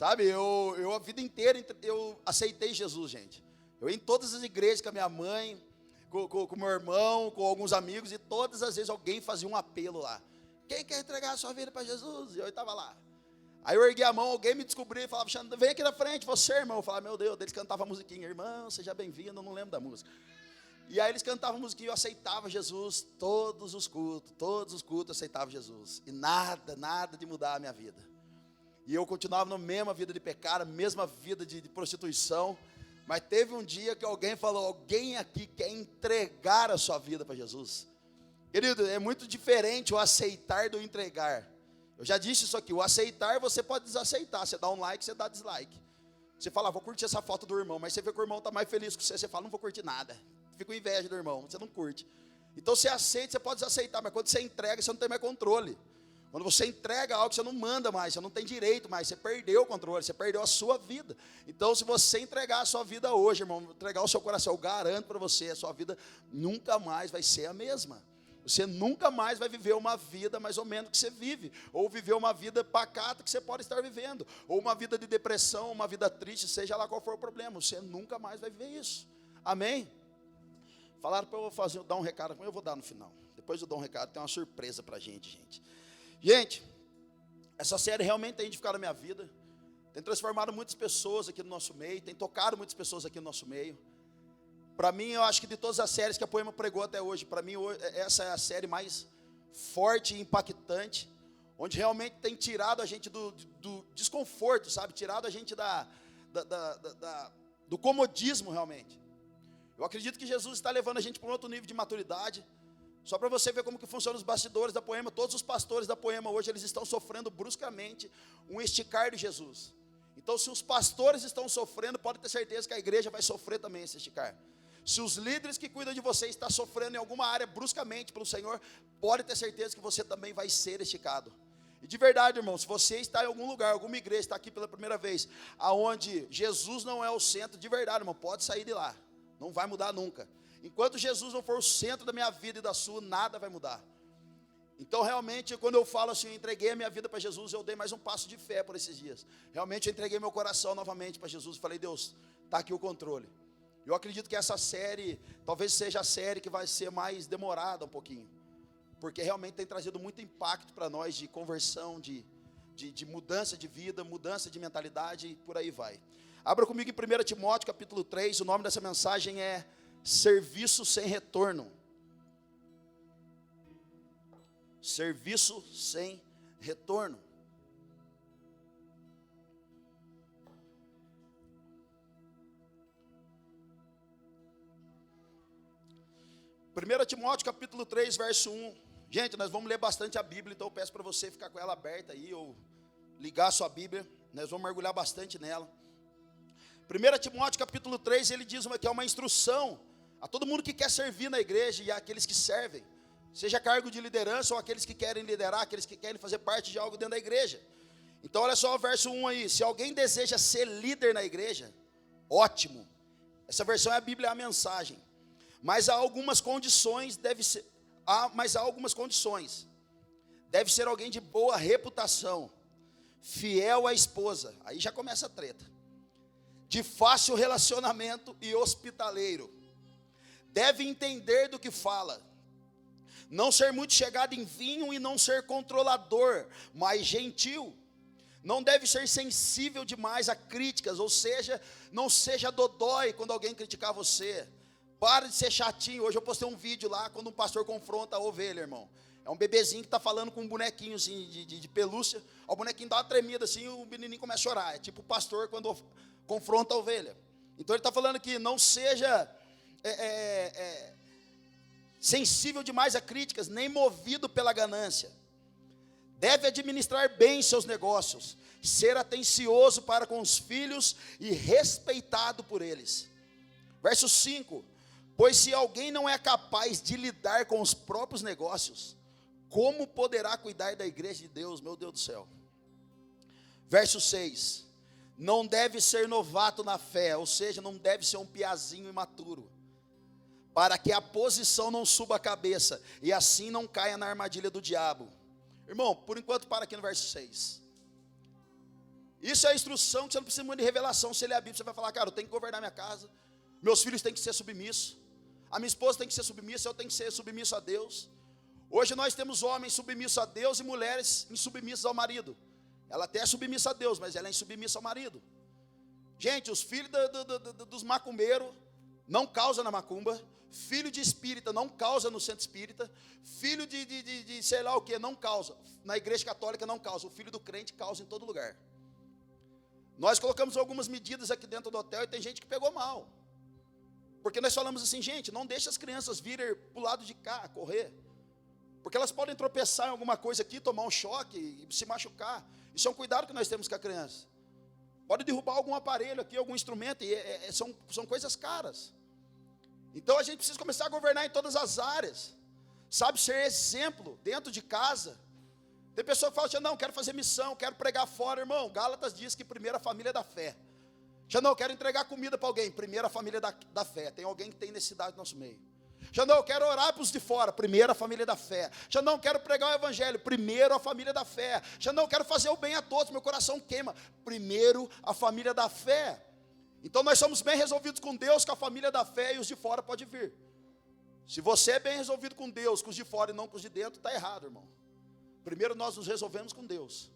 Sabe, eu a vida inteira eu aceitei Jesus, gente. Eu ia em todas as igrejas com a minha mãe, com meu irmão, com alguns amigos, e todas as vezes alguém fazia um apelo lá. Quem quer entregar a sua vida para Jesus? E eu estava lá. Aí eu ergui a mão, alguém me descobriu e falava, vem aqui na frente, você, irmão. Eu falava, meu Deus, eles cantavam a musiquinha, irmão, seja bem-vindo, eu não lembro da música. E aí eles cantavam a musiquinha, eu aceitava Jesus, todos os cultos eu aceitava Jesus. E nada de mudar a minha vida. E eu continuava na mesma vida de pecado, mesma vida de prostituição. Mas teve um dia que alguém falou, alguém aqui quer entregar a sua vida para Jesus? Querido, é muito diferente o aceitar do entregar. Eu já disse isso aqui, o aceitar você pode desaceitar, você dá um like, você dá dislike. Você fala, vou curtir essa foto do irmão, mas você vê que o irmão está mais feliz que você fala, não vou curtir nada. Fica com inveja do irmão, você não curte. Então você aceita, você pode desaceitar, mas quando você entrega, você não tem mais controle. Quando você entrega algo, você não manda mais, você não tem direito mais, você perdeu o controle, você perdeu a sua vida. Então se você entregar a sua vida hoje, irmão, entregar o seu coração, eu garanto para você, a sua vida nunca mais vai ser a mesma. Você nunca mais vai viver uma vida mais ou menos que você vive, ou viver uma vida pacata que você pode estar vivendo, ou uma vida de depressão, uma vida triste, seja lá qual for o problema, você nunca mais vai viver isso. Amém? Falaram para eu dar um recado, eu vou dar no final. Depois eu dou um recado, tem uma surpresa para a gente. Gente, essa série realmente tem edificado a minha vida, tem transformado muitas pessoas aqui no nosso meio, tem tocado muitas pessoas aqui no nosso meio. Para mim, eu acho que de todas as séries que a Poema pregou até hoje, para mim, essa é a série mais forte e impactante, onde realmente tem tirado a gente do desconforto, sabe? Tirado a gente do comodismo, realmente. Eu acredito que Jesus está levando a gente para um outro nível de maturidade. Só para você ver como que funciona os bastidores da Poema, todos os pastores da Poema hoje, eles estão sofrendo bruscamente um esticar de Jesus. Então, se os pastores estão sofrendo, pode ter certeza que a igreja vai sofrer também esse esticar. Se os líderes que cuidam de você estão sofrendo em alguma área bruscamente pelo Senhor, pode ter certeza que você também vai ser esticado. E de verdade, irmão, se você está em algum lugar, alguma igreja, está aqui pela primeira vez, aonde Jesus não é o centro, de verdade, irmão, pode sair de lá, não vai mudar nunca. Enquanto Jesus não for o centro da minha vida e da sua, nada vai mudar. Então realmente, quando eu falo assim, eu entreguei a minha vida para Jesus, eu dei mais um passo de fé por esses dias. Realmente eu entreguei meu coração novamente para Jesus e falei, Deus, está aqui o controle. Eu acredito que essa série, talvez seja a série que vai ser mais demorada um pouquinho, porque realmente tem trazido muito impacto para nós de conversão, de mudança de vida, mudança de mentalidade e por aí vai. Abra comigo em 1 Timóteo capítulo 3, o nome dessa mensagem é Serviço Sem Retorno. Serviço sem retorno. Primeiro Timóteo capítulo 3, verso 1. Gente, nós vamos ler bastante a Bíblia, então eu peço para você ficar com ela aberta aí, ou ligar a sua Bíblia, nós vamos mergulhar bastante nela. 1 Timóteo capítulo 3, ele diz que é uma instrução a todo mundo que quer servir na igreja e àqueles que servem, seja cargo de liderança ou aqueles que querem liderar, aqueles que querem fazer parte de algo dentro da igreja. Então olha só o verso 1 aí, se alguém deseja ser líder na igreja, ótimo, essa versão é a Bíblia, é a mensagem, mas há algumas condições, deve ser alguém de boa reputação, fiel à esposa, aí já começa a treta, de fácil relacionamento e hospitaleiro, deve entender do que fala, não ser muito chegado em vinho e não ser controlador, mas gentil, não deve ser sensível demais a críticas, ou seja, não seja dodói quando alguém criticar você, para de ser chatinho. Hoje eu postei um vídeo lá, quando um pastor confronta a ovelha, irmão, é um bebezinho que está falando com um bonequinho assim, de pelúcia, o bonequinho dá uma tremida assim, o menininho começa a chorar, é tipo o pastor quando confronta a ovelha. Então ele está falando que não seja sensível demais a críticas, nem movido pela ganância, deve administrar bem seus negócios, ser atencioso para com os filhos e respeitado por eles. Verso 5, pois se alguém não é capaz de lidar com os próprios negócios, como poderá cuidar da igreja de Deus, meu Deus do céu. Verso 6, não deve ser novato na fé, ou seja, não deve ser um piazinho imaturo, para que a posição não suba a cabeça, e assim não caia na armadilha do diabo. Irmão, por enquanto para aqui no verso 6. Isso é a instrução que você não precisa muito de revelação. Se ler a Bíblia, você vai falar, cara, eu tenho que governar minha casa, meus filhos têm que ser submissos, a minha esposa tem que ser submissa, eu tenho que ser submisso a Deus. Hoje nós temos homens submissos a Deus e mulheres insubmissas ao marido. Ela até é submissa a Deus, mas ela é insubmissa ao marido. Gente, os filhos dos macumbeiros não causam na macumba, filho de espírita não causa no centro espírita, filho de sei lá o que não causa, na igreja católica não causa, o filho do crente causa em todo lugar. Nós colocamos algumas medidas aqui dentro do hotel e tem gente que pegou mal. Porque nós falamos assim, gente, não deixe as crianças virem para o lado de cá, correr. Porque elas podem tropeçar em alguma coisa aqui, tomar um choque e se machucar. Isso é um cuidado que nós temos com a criança. Pode derrubar algum aparelho aqui, algum instrumento, e são coisas caras. Então a gente precisa começar a governar em todas as áreas. Sabe, ser exemplo dentro de casa. Tem pessoa que fala assim, não, quero fazer missão, quero pregar fora. Irmão, Gálatas diz que primeiro a família é da fé. Já não, quero entregar comida para alguém, primeiro a família da fé. Tem alguém que tem necessidade no nosso meio. Já não, quero orar para os de fora, primeiro a família da fé. Já não, quero pregar o evangelho, primeiro a família da fé. Já não, quero fazer o bem a todos, meu coração queima, primeiro a família da fé. Então nós somos bem resolvidos com Deus, com a família da fé, e os de fora podem vir. Se você é bem resolvido com Deus, com os de fora e não com os de dentro, está errado, irmão. Primeiro nós nos resolvemos com Deus,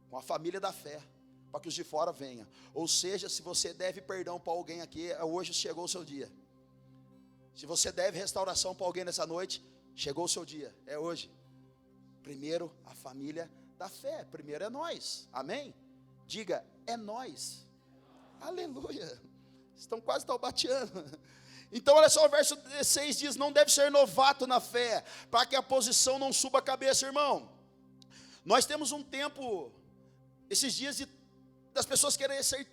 com a família da fé, para que os de fora venham. Ou seja, se você deve perdão para alguém aqui, hoje chegou o seu dia. Se você deve restauração para alguém nessa noite, chegou o seu dia, é hoje. Primeiro a família da fé, primeiro é nós, amém? Diga, é nós. Aleluia, estão quase taubateando. Então olha só, o verso 6 diz, não deve ser novato na fé, para que a posição não suba a cabeça, irmão. Nós temos um tempo, esses dias, das pessoas querem ser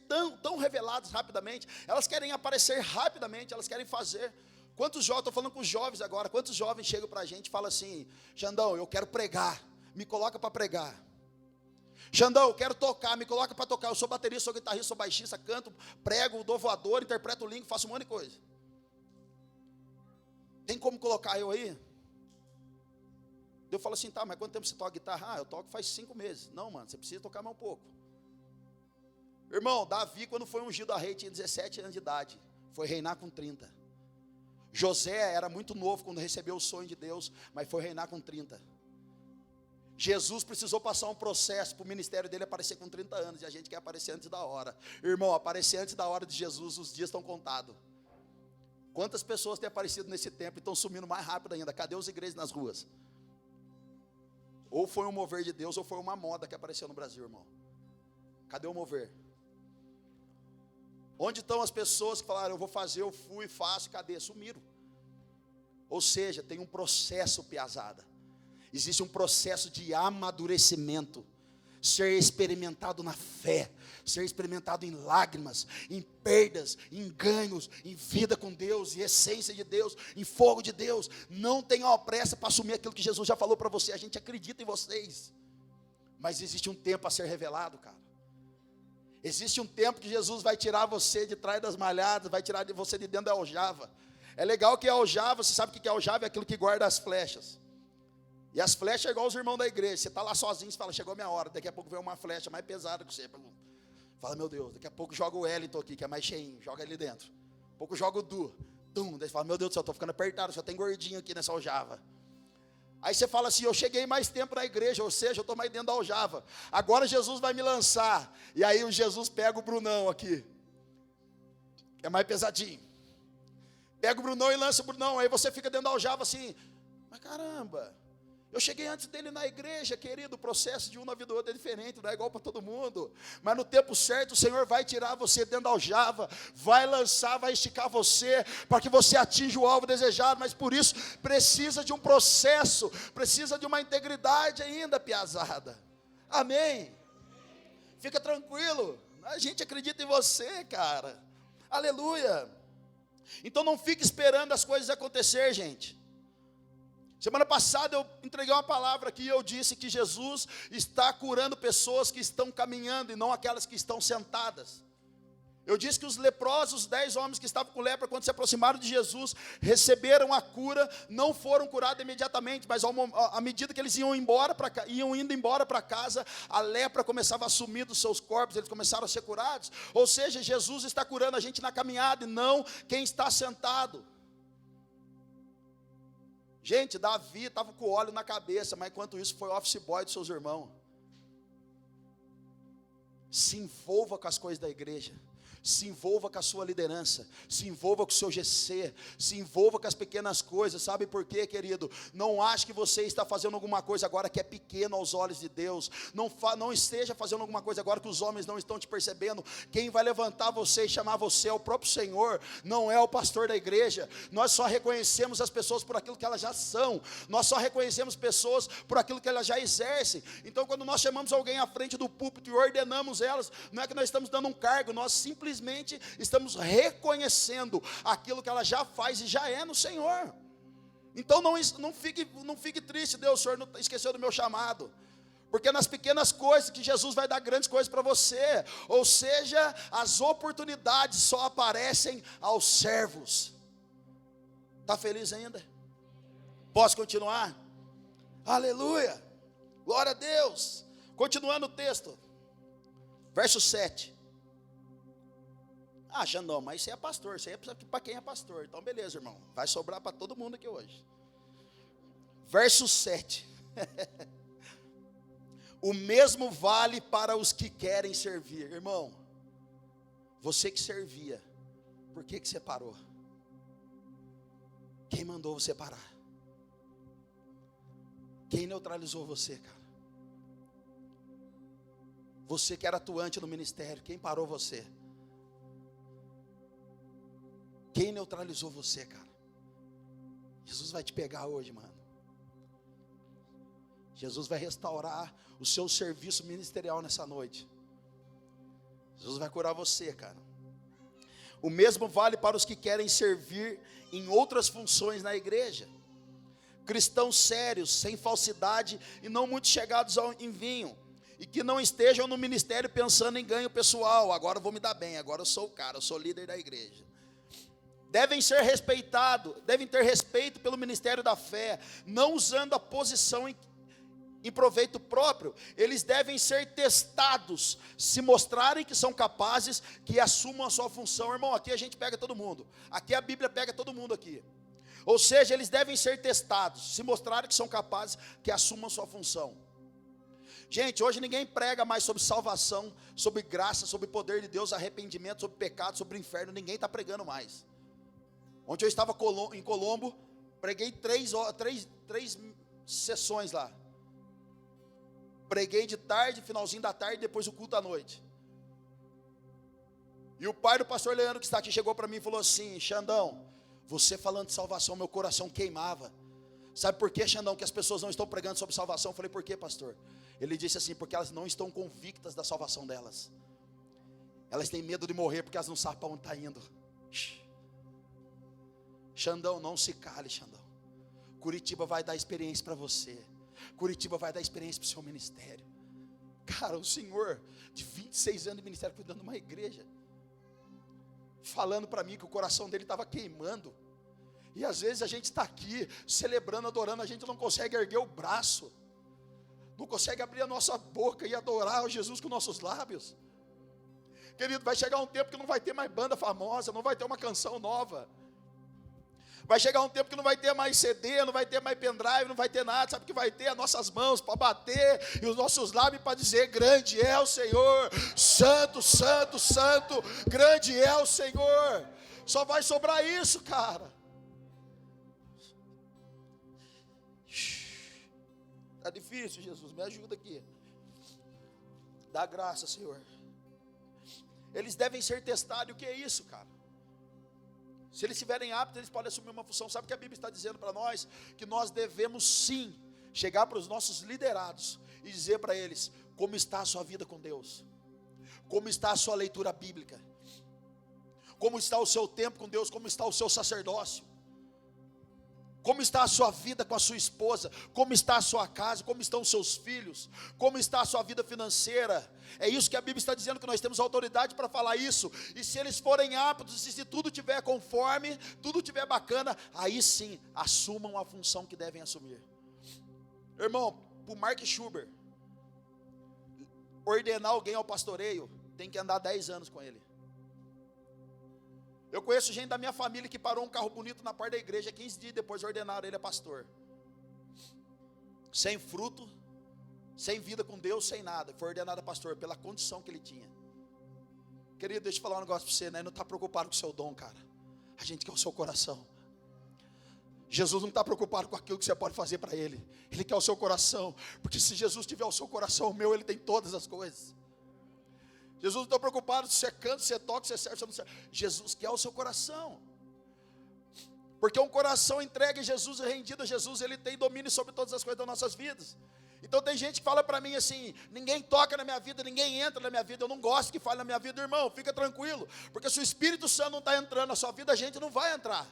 tão reveladas rapidamente, elas querem aparecer rapidamente, elas querem fazer. Quantos jovens, estou falando com os jovens agora, quantos jovens chegam para a gente e falam assim, Xandão, eu quero pregar, me coloca para pregar. Xandão, eu quero tocar, me coloca para tocar, eu sou baterista, sou guitarrista, sou baixista, canto, prego, dou voador, interpreto língua, faço um monte de coisa. Tem como colocar eu aí? Eu falo assim, tá, mas quanto tempo você toca guitarra? Eu toco faz 5 meses. Não, mano, você precisa tocar mais um pouco. Irmão, Davi, quando foi ungido a rei, tinha 17 anos de idade, foi reinar com 30. José era muito novo quando recebeu o sonho de Deus, mas foi reinar com 30. Jesus precisou passar um processo para o ministério dele aparecer com 30 anos, e a gente quer aparecer antes da hora. Irmão, aparecer antes da hora de Jesus, os dias estão contados. Quantas pessoas têm aparecido nesse tempo e estão sumindo mais rápido ainda? Cadê os igrejas nas ruas? Ou foi um mover de Deus, ou foi uma moda que apareceu no Brasil, irmão. Cadê o mover? Onde estão as pessoas que falaram, eu vou fazer, eu fui, faço, cadê? Sumiram. Ou seja, tem um processo, piazada. Existe um processo de amadurecimento. Ser experimentado na fé, ser experimentado em lágrimas, em perdas, em ganhos, em vida com Deus, em essência de Deus, em fogo de Deus. Não tenham pressa para assumir aquilo que Jesus já falou para você. A gente acredita em vocês, mas existe um tempo a ser revelado, cara. Existe um tempo que Jesus vai tirar você de trás das malhadas, vai tirar você de dentro da aljava. É legal que a aljava, você sabe o que é aljava? É aquilo que guarda as flechas. E as flechas é igual os irmãos da igreja. Você está lá sozinho, você fala, chegou a minha hora. Daqui a pouco vem uma flecha mais pesada que você. Fala, meu Deus, daqui a pouco joga o Wellington aqui, que é mais cheinho, joga ali dentro. Daqui a pouco joga o Du. Daí você fala, meu Deus do céu, estou ficando apertado, só tem gordinho aqui nessa aljava. Aí você fala assim, eu cheguei mais tempo na igreja, ou seja, eu estou mais dentro da aljava. Agora Jesus vai me lançar. E aí o Jesus pega o Brunão aqui, que é mais pesadinho. Pega o Brunão e lança o Brunão. Aí você fica dentro da aljava assim, mas caramba, eu cheguei antes dele na igreja, querido. O processo de um na vida do outro é diferente, não é igual para todo mundo. Mas no tempo certo o Senhor vai tirar você dentro da aljava, vai lançar, vai esticar você, para que você atinja o alvo desejado. Mas por isso precisa de um processo, precisa de uma integridade ainda, piazada. Amém? Fica tranquilo, a gente acredita em você, cara. Aleluia. Então não fique esperando as coisas acontecer, gente. Semana passada eu entreguei uma palavra aqui e eu disse que Jesus está curando pessoas que estão caminhando e não aquelas que estão sentadas. Eu disse que os leprosos, os 10 homens que estavam com lepra, quando se aproximaram de Jesus, receberam a cura, não foram curados imediatamente, mas à medida que eles iam indo embora para casa, a lepra começava a sumir dos seus corpos, eles começaram a ser curados. Ou seja, Jesus está curando a gente na caminhada e não quem está sentado. Gente, Davi estava com óleo na cabeça, mas enquanto isso foi office boy dos seus irmãos. Se envolva com as coisas da igreja. Se envolva com a sua liderança, se envolva com o seu GC, se envolva com as pequenas coisas. Sabe por quê, querido? Não ache que você está fazendo alguma coisa agora que é pequeno aos olhos de Deus. Não esteja fazendo alguma coisa agora que os homens não estão te percebendo. Quem vai levantar você e chamar você é o próprio Senhor, não é o pastor da igreja. Nós só reconhecemos as pessoas por aquilo que elas já são, nós só reconhecemos pessoas por aquilo que elas já exercem. Então, quando nós chamamos alguém à frente do púlpito e ordenamos elas, não é que nós estamos dando um cargo, nós simplesmente estamos reconhecendo aquilo que ela já faz e já é no Senhor. Então não fique triste, Deus, o Senhor não esqueceu do meu chamado, porque nas pequenas coisas que Jesus vai dar grandes coisas para você. Ou seja, as oportunidades só aparecem aos servos. Está feliz ainda? Posso continuar? Aleluia, glória a Deus. Continuando o texto, verso 7. Ah, Xandão, mas você é pastor, você é para quem é pastor. Então beleza, irmão, vai sobrar para todo mundo aqui hoje. Verso 7. O mesmo vale para os que querem servir. Irmão, você que servia, por que você parou? Quem mandou você parar? Quem neutralizou você, cara? Você que era atuante no ministério, quem parou você? Quem neutralizou você, cara? Jesus vai te pegar hoje, mano. Jesus vai restaurar o seu serviço ministerial nessa noite. Jesus vai curar você, cara. O mesmo vale para os que querem servir em outras funções na igreja. Cristãos sérios, sem falsidade e não muito chegados em vinho. E que não estejam no ministério pensando em ganho pessoal. Agora eu vou me dar bem, agora eu sou o cara, eu sou líder da igreja. Devem ser respeitados, devem ter respeito pelo ministério da fé, não usando a posição em proveito próprio. Eles devem ser testados, se mostrarem que são capazes, que assumam a sua função. Irmão, aqui a gente pega todo mundo, aqui a Bíblia pega todo mundo aqui. Ou seja, eles devem ser testados, se mostrarem que são capazes, que assumam a sua função. Gente, hoje ninguém prega mais sobre salvação, sobre graça, sobre poder de Deus, arrependimento, sobre pecado, sobre inferno. Ninguém está pregando mais. Ontem eu estava em Colombo, preguei três sessões lá. Preguei de tarde, finalzinho da tarde, depois o culto à noite. E o pai do pastor Leandro, que está aqui, chegou para mim e falou assim: Xandão, você falando de salvação, meu coração queimava. Sabe por que, Xandão, que as pessoas não estão pregando sobre salvação? Eu falei: por quê, pastor? Ele disse assim: porque elas não estão convictas da salvação delas. Elas têm medo de morrer porque elas não sabem para onde está indo. Xandão, não se cale, Xandão. Curitiba vai dar experiência para você. Curitiba vai dar experiência para o seu ministério. Cara, o senhor de 26 anos de ministério cuidando de uma igreja, falando para mim que o coração dele estava queimando. E às vezes a gente está aqui celebrando, adorando, a gente não consegue erguer o braço, não consegue abrir a nossa boca e adorar o Jesus com nossos lábios. Querido, vai chegar um tempo que não vai ter mais banda famosa, não vai ter uma canção nova. Vai chegar um tempo que não vai ter mais CD, não vai ter mais pendrive, não vai ter nada. Sabe o que vai ter? As nossas mãos para bater e os nossos lábios para dizer: grande é o Senhor, santo, santo, santo, grande é o Senhor. Só vai sobrar isso, cara. Está difícil, Jesus, me ajuda aqui. Dá graça, Senhor. Eles devem ser testados. E o que é isso, cara? Se eles estiverem aptos, eles podem assumir uma função. Sabe o que a Bíblia está dizendo para nós? Que nós devemos sim chegar para os nossos liderados e dizer para eles: como está a sua vida com Deus? Como está a sua leitura bíblica? Como está o seu tempo com Deus? Como está o seu sacerdócio? Como está a sua vida com a sua esposa? Como está a sua casa? Como estão os seus filhos? Como está a sua vida financeira? É isso que a Bíblia está dizendo, que nós temos autoridade para falar isso. E se eles forem aptos, e se tudo estiver conforme, tudo estiver bacana, aí sim, assumam a função que devem assumir. Irmão, para o Mark Schuber ordenar alguém ao pastoreio, tem que andar 10 anos com ele. Eu conheço gente da minha família que parou um carro bonito na porta da igreja, 15 dias depois ordenaram ele a pastor. Sem fruto, sem vida com Deus, sem nada. Foi ordenado a pastor pela condição que ele tinha. Querido, deixa eu falar um negócio para você, né? Não está preocupado com o seu dom, cara. A gente quer o seu coração. Jesus não está preocupado com aquilo que você pode fazer para Ele. Ele quer o seu coração. Porque se Jesus tiver o seu coração, o meu, Ele tem todas as coisas. Jesus não está preocupado se você canta, se você toca, se você serve, se você não serve. Jesus quer o seu coração. Porque um coração entregue a Jesus e rendido a Jesus, ele tem domínio sobre todas as coisas das nossas vidas. Então tem gente que fala para mim assim: ninguém toca na minha vida, ninguém entra na minha vida. Eu não gosto que fale na minha vida. Irmão, fica tranquilo. Porque se o Espírito Santo não está entrando na sua vida, a gente não vai entrar.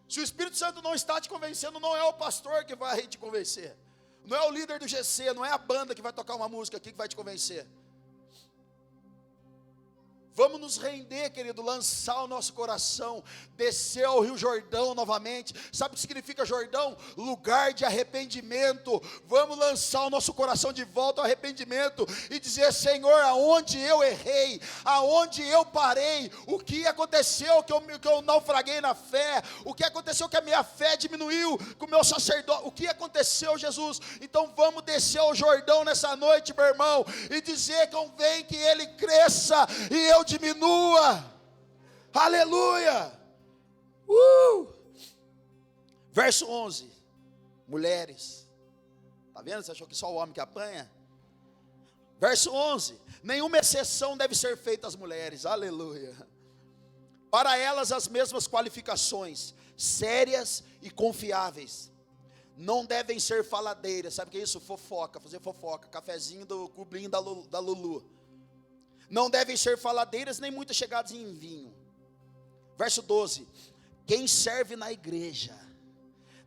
Se o Espírito Santo não está te convencendo, não é o pastor que vai te convencer. Não é o líder do GC, não é a banda que vai tocar uma música aqui que vai te convencer. Vamos nos render, querido, lançar o nosso coração, descer ao Rio Jordão novamente. Sabe o que significa Jordão? Lugar de arrependimento. Vamos lançar o nosso coração de volta ao arrependimento e dizer: Senhor, aonde eu errei, aonde eu parei, o que aconteceu que eu naufraguei na fé, o que aconteceu que a minha fé diminuiu com o meu sacerdote, o que aconteceu, Jesus? Então vamos descer ao Jordão nessa noite, meu irmão, e dizer: convém que ele cresça e eu diminua. Aleluia. Verso 11. Mulheres. Está vendo? Você achou que só o homem que apanha? Verso 11. Nenhuma exceção deve ser feita às mulheres. Aleluia. Para elas as mesmas qualificações, sérias e confiáveis. Não devem ser faladeiras. Sabe o que é isso? Fofoca, fazer fofoca. Cafezinho do cubinho da Lulu. Não devem ser faladeiras, nem muito chegadas em vinho. Verso 12. Quem serve na igreja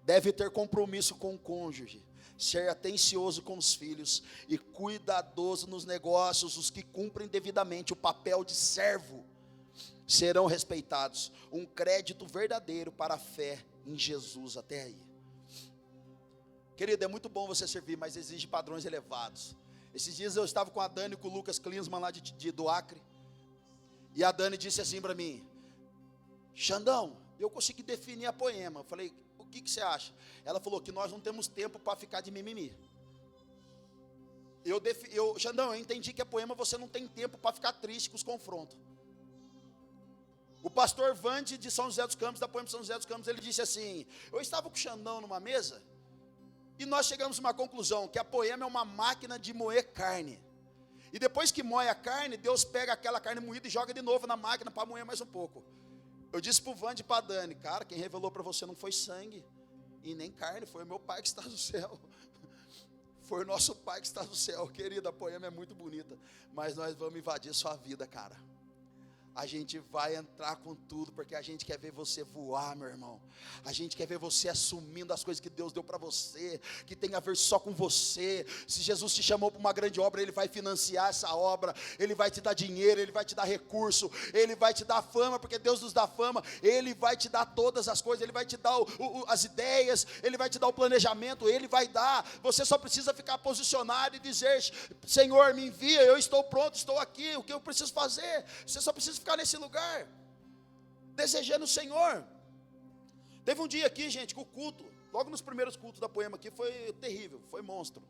deve ter compromisso com o cônjuge, ser atencioso com os filhos e cuidadoso nos negócios. Os que cumprem devidamente o papel de servo serão respeitados. Um crédito verdadeiro para a fé em Jesus. Até aí, querido, é muito bom você servir, mas exige padrões elevados. Esses dias eu estava com a Dani e com o Lucas Klinsmann lá do Acre. E a Dani disse assim para mim: Xandão, eu consegui definir a poema. Eu falei: o que você acha? Ela falou que nós não temos tempo para ficar de mimimi. Xandão, eu entendi que a poema você não tem tempo para ficar triste com os confrontos. O pastor Vande de São José dos Campos, da poema São José dos Campos, ele disse assim: eu estava com o Xandão numa mesa, e nós chegamos a uma conclusão, que a poema é uma máquina de moer carne. E depois que moe a carne, Deus pega aquela carne moída e joga de novo na máquina para moer mais um pouco. Eu disse para o Vande e para a Dani: cara, quem revelou para você não foi sangue e nem carne, foi o meu Pai que está no céu. Foi o nosso Pai que está no céu. Querida, a poema é muito bonita, mas nós vamos invadir sua vida, cara. A gente vai entrar com tudo, porque a gente quer ver você voar, meu irmão. A gente quer ver você assumindo as coisas que Deus deu para você, que tem a ver só com você. Se Jesus te chamou para uma grande obra, Ele vai financiar essa obra, Ele vai te dar dinheiro, Ele vai te dar recurso, Ele vai te dar fama, porque Deus nos dá fama. Ele vai te dar todas as coisas, Ele vai te dar as ideias, Ele vai te dar o planejamento, Ele vai dar. Você só precisa ficar posicionado e dizer: Senhor, me envia, eu estou pronto, estou aqui, o que eu preciso fazer? Você só precisa ficar nesse lugar, desejando o Senhor. Teve um dia aqui, gente, que o culto, logo nos primeiros cultos da poema aqui, foi terrível, foi monstro.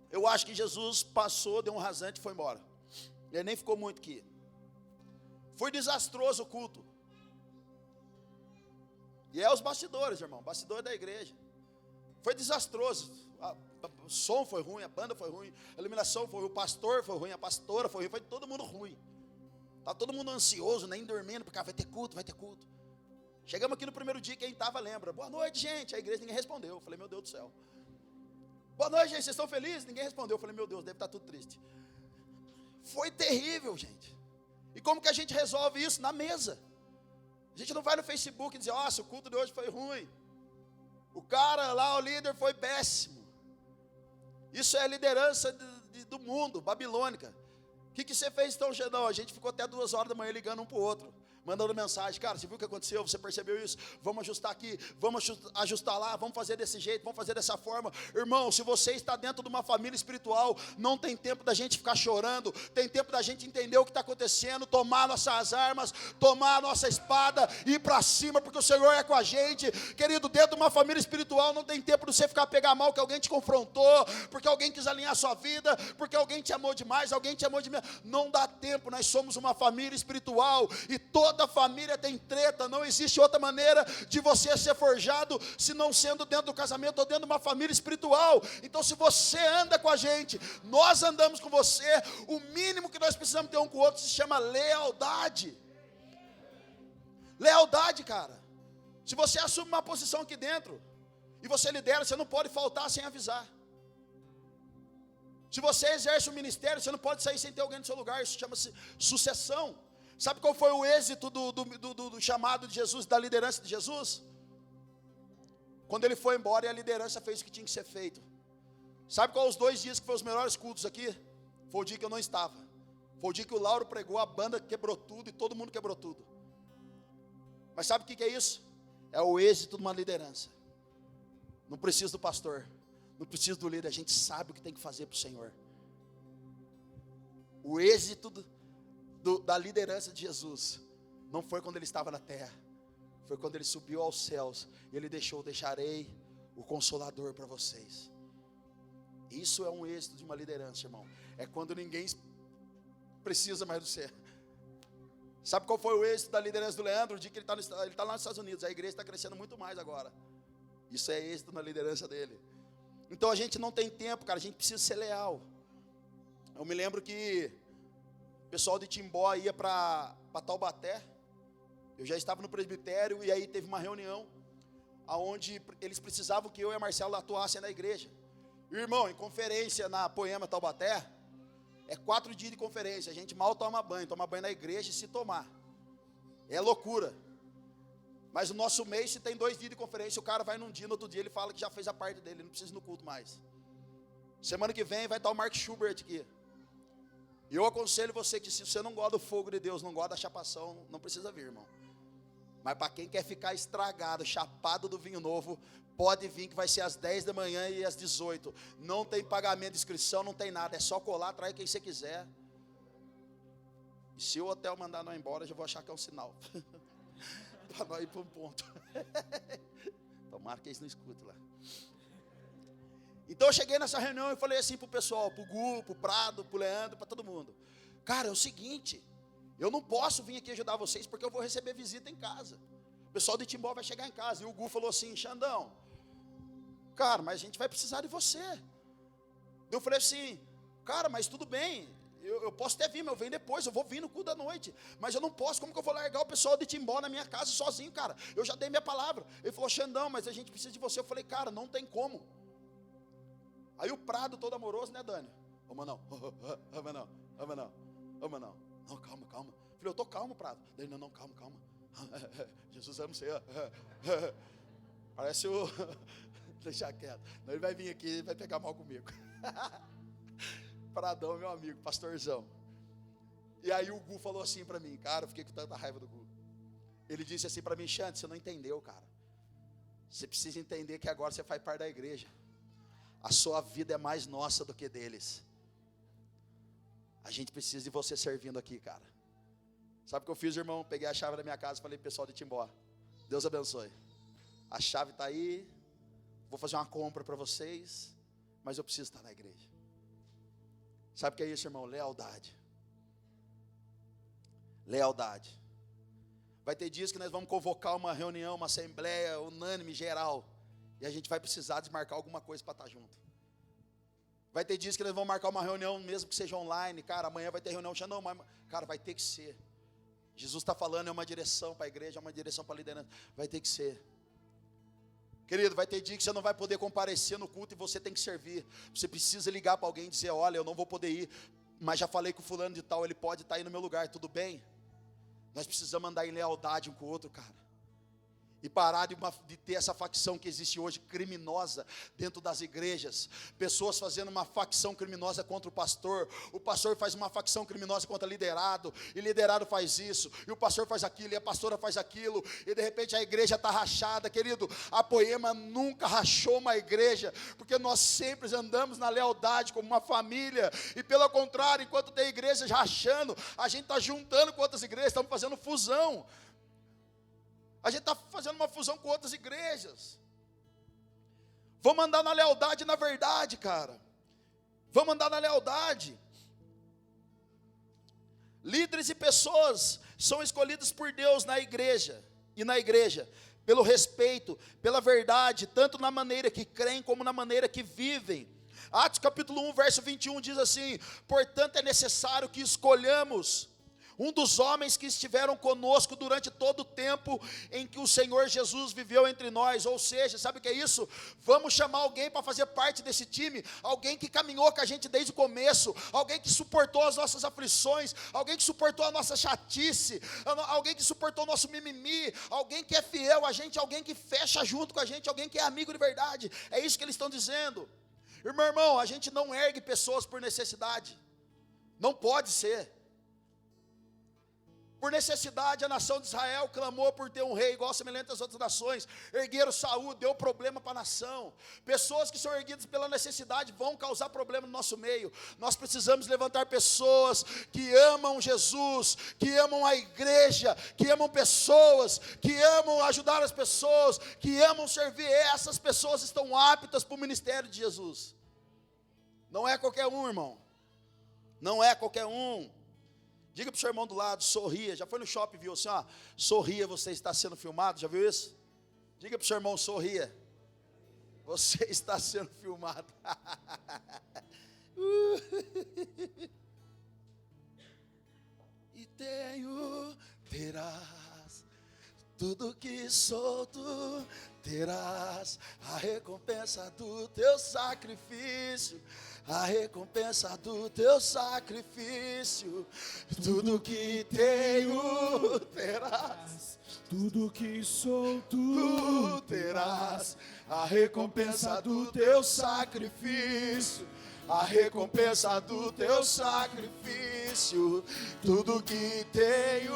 Eu acho que Jesus passou, deu um rasante e foi embora. Ele nem ficou muito aqui. Foi desastroso o culto. E é os bastidores, irmão, bastidores da igreja. Foi desastroso. O som foi ruim, a banda foi ruim, a iluminação foi ruim, o pastor foi ruim, a pastora foi ruim, foi todo mundo ruim. Estava todo mundo ansioso, nem dormindo, porque vai ter culto, vai ter culto. Chegamos aqui no primeiro dia, quem estava lembra: boa noite, gente. A igreja, ninguém respondeu. Eu falei: meu Deus do céu. Boa noite, gente, vocês estão felizes? Ninguém respondeu. Eu falei: meu Deus, deve estar tudo triste. Foi terrível, gente. E como que a gente resolve isso? Na mesa. A gente não vai no Facebook e dizer, nossa, o culto de hoje foi ruim. O cara lá, o líder, foi péssimo. Isso é a liderança do mundo, babilônica. O que você fez então, Xandão? A gente ficou até 2 horas da manhã ligando um para o outro, mandando mensagem. Cara, você viu o que aconteceu? Você percebeu isso? Vamos ajustar aqui, vamos ajustar lá, vamos fazer desse jeito, vamos fazer dessa forma. Irmão, se você está dentro de uma família espiritual, não tem tempo da gente ficar chorando, tem tempo da gente entender o que está acontecendo, tomar nossas armas, tomar a nossa espada, ir para cima, porque o Senhor é com a gente. Querido, dentro de uma família espiritual, não tem tempo de você ficar pegar mal, que alguém te confrontou, porque alguém quis alinhar a sua vida, porque alguém te amou demais, alguém te amou de menos. Não dá tempo, nós somos uma família espiritual, e toda família tem treta, não existe outra maneira de você ser forjado, se não sendo dentro do casamento ou dentro de uma família espiritual. Então se você anda com a gente, nós andamos com você, o mínimo que nós precisamos ter um com o outro se chama lealdade. Lealdade, cara. Se você assume uma posição aqui dentro, e você lidera, você não pode faltar sem avisar. Se você exerce o ministério, você não pode sair sem ter alguém no seu lugar, isso chama-se sucessão. Sabe qual foi o êxito do chamado de Jesus, da liderança de Jesus? Quando ele foi embora e a liderança fez o que tinha que ser feito. Sabe qual os 2 dias que foram os melhores cultos aqui? Foi o dia que eu não estava. Foi o dia que o Lauro pregou, a banda quebrou tudo e todo mundo quebrou tudo. Mas sabe o que é isso? É o êxito de uma liderança. Não precisa do pastor, não precisa do líder, a gente sabe o que tem que fazer para o Senhor. O êxito da liderança de Jesus não foi quando ele estava na terra, foi quando ele subiu aos céus e ele deixarei o Consolador para vocês. Isso é um êxito de uma liderança, irmão. É quando ninguém precisa mais do você. Sabe qual foi o êxito da liderança do Leandro? O dia que ele está lá nos Estados Unidos, a igreja está crescendo muito mais agora. Isso é êxito na liderança dele. Então a gente não tem tempo, cara, a gente precisa ser leal. Eu me lembro que o pessoal de Timbó ia para Taubaté. Eu já estava no presbitério e aí teve uma reunião onde eles precisavam que eu e a Marcela atuassem na igreja. Irmão, em conferência na Poema Taubaté, é 4 dias de conferência, a gente mal toma banho na igreja e se tomar. É loucura. Mas o nosso mês, se tem 2 dias de conferência, o cara vai num dia, no outro dia ele fala que já fez a parte dele, não precisa ir no culto mais. Semana que vem vai estar o Mark Schubert aqui. E eu aconselho você que se você não gosta do fogo de Deus, não gosta da chapação, não precisa vir, irmão. Mas para quem quer ficar estragado, chapado do vinho novo, pode vir, que vai ser às 10 da manhã e às 18. Não tem pagamento de inscrição, não tem nada, é só colar, traz quem você quiser. E se o hotel mandar nós embora, eu já vou achar que é um sinal. Para nós ir para um ponto. Tomara que eles não escutem lá. Então eu cheguei nessa reunião e falei assim para o pessoal, para o Gu, para o Prado, para o Leandro, para todo mundo. Cara, é o seguinte, eu não posso vir aqui ajudar vocês porque eu vou receber visita em casa. O pessoal de Timbó vai chegar em casa. E o Gu falou assim, Xandão, cara, mas a gente vai precisar de você. Eu falei assim, cara, mas tudo bem, eu posso até vir, mas eu venho depois, eu vou vir no culto da noite. Mas eu não posso, como que eu vou largar o pessoal de Timbó na minha casa sozinho, cara? Eu já dei minha palavra. Ele falou, Xandão, mas a gente precisa de você. Eu falei, cara, não tem como. Aí o Prado todo amoroso, né, Dani? Ama não, ama não, ama não, ama não. Não, calma, calma. Eu falei, eu tô calmo, Prado. Daí, não, calma, calma. Jesus ama você. Parece o... Deixa quieto. Não, ele vai vir aqui e vai pegar mal comigo. Pradão, meu amigo, pastorzão. E aí o Gu falou assim pra mim, cara, eu fiquei com tanta raiva do Gu. Ele disse assim pra mim, Xande, você não entendeu, cara. Você precisa entender que agora você faz parte da igreja. A sua vida é mais nossa do que deles. A gente precisa de você servindo aqui, cara. Sabe o que eu fiz, irmão? Peguei a chave da minha casa e falei, pessoal de Timbó, Deus abençoe. A chave está aí, vou fazer uma compra para vocês, mas eu preciso estar na igreja. Sabe o que é isso, irmão? Lealdade. Lealdade. Vai ter dias que nós vamos convocar uma reunião, uma assembleia unânime, geral, e a gente vai precisar desmarcar alguma coisa para estar junto. Vai ter dias que nós vamos marcar uma reunião, mesmo que seja online, cara, amanhã vai ter reunião, não, mas, cara, vai ter que ser. Jesus está falando, é uma direção para a igreja, é uma direção para a liderança, vai ter que ser. Querido, vai ter dia que você não vai poder comparecer no culto e você tem que servir. Você precisa ligar para alguém e dizer, olha, eu não vou poder ir, mas já falei com o fulano de tal, ele pode estar aí no meu lugar, tudo bem? Nós precisamos andar em lealdade um com o outro, cara. E parar de ter essa facção que existe hoje, criminosa, dentro das igrejas. Pessoas fazendo uma facção criminosa contra o pastor faz uma facção criminosa contra liderado, e liderado faz isso, e o pastor faz aquilo, e a pastora faz aquilo, e de repente a igreja está rachada. Querido, a Poema nunca rachou uma igreja, porque nós sempre andamos na lealdade, como uma família, e pelo contrário, enquanto tem igrejas rachando, a gente está juntando com outras igrejas, estamos fazendo fusão. A gente está fazendo uma fusão com outras igrejas. Vamos andar na lealdade e na verdade, cara. Vamos andar na lealdade. Líderes e pessoas são escolhidos por Deus na igreja. E na igreja, pelo respeito, pela verdade, tanto na maneira que creem, como na maneira que vivem. Atos capítulo 1, verso 21 diz assim: portanto é necessário que escolhamos um dos homens que estiveram conosco durante todo o tempo em que o Senhor Jesus viveu entre nós. Ou seja, sabe o que é isso? Vamos chamar alguém para fazer parte desse time, alguém que caminhou com a gente desde o começo, alguém que suportou as nossas aflições, alguém que suportou a nossa chatice, alguém que suportou o nosso mimimi, alguém que é fiel a gente, alguém que fecha junto com a gente, alguém que é amigo de verdade. É isso que eles estão dizendo. Irmão, a gente não ergue pessoas por necessidade, não pode ser. Por necessidade, a nação de Israel clamou por ter um rei igual semelhante às outras nações. Ergueram Saul, deu problema para a nação. Pessoas que são erguidas pela necessidade vão causar problema no nosso meio. Nós precisamos levantar pessoas que amam Jesus, que amam a igreja, que amam pessoas, que amam ajudar as pessoas, que amam servir. Essas pessoas estão aptas para o ministério de Jesus. Não é qualquer um, irmão. Não é qualquer um. Diga para o seu irmão do lado, sorria. Já foi no shopping e viu assim, ó, sorria, você está sendo filmado, já viu isso? Diga para o seu irmão, sorria. Você está sendo filmado. E terás, tudo que sou tu terás, a recompensa do teu sacrifício. A recompensa do teu sacrifício, tudo que tenho terás, tudo que sou tu terás, a recompensa do teu sacrifício, a recompensa do teu sacrifício, tudo que tenho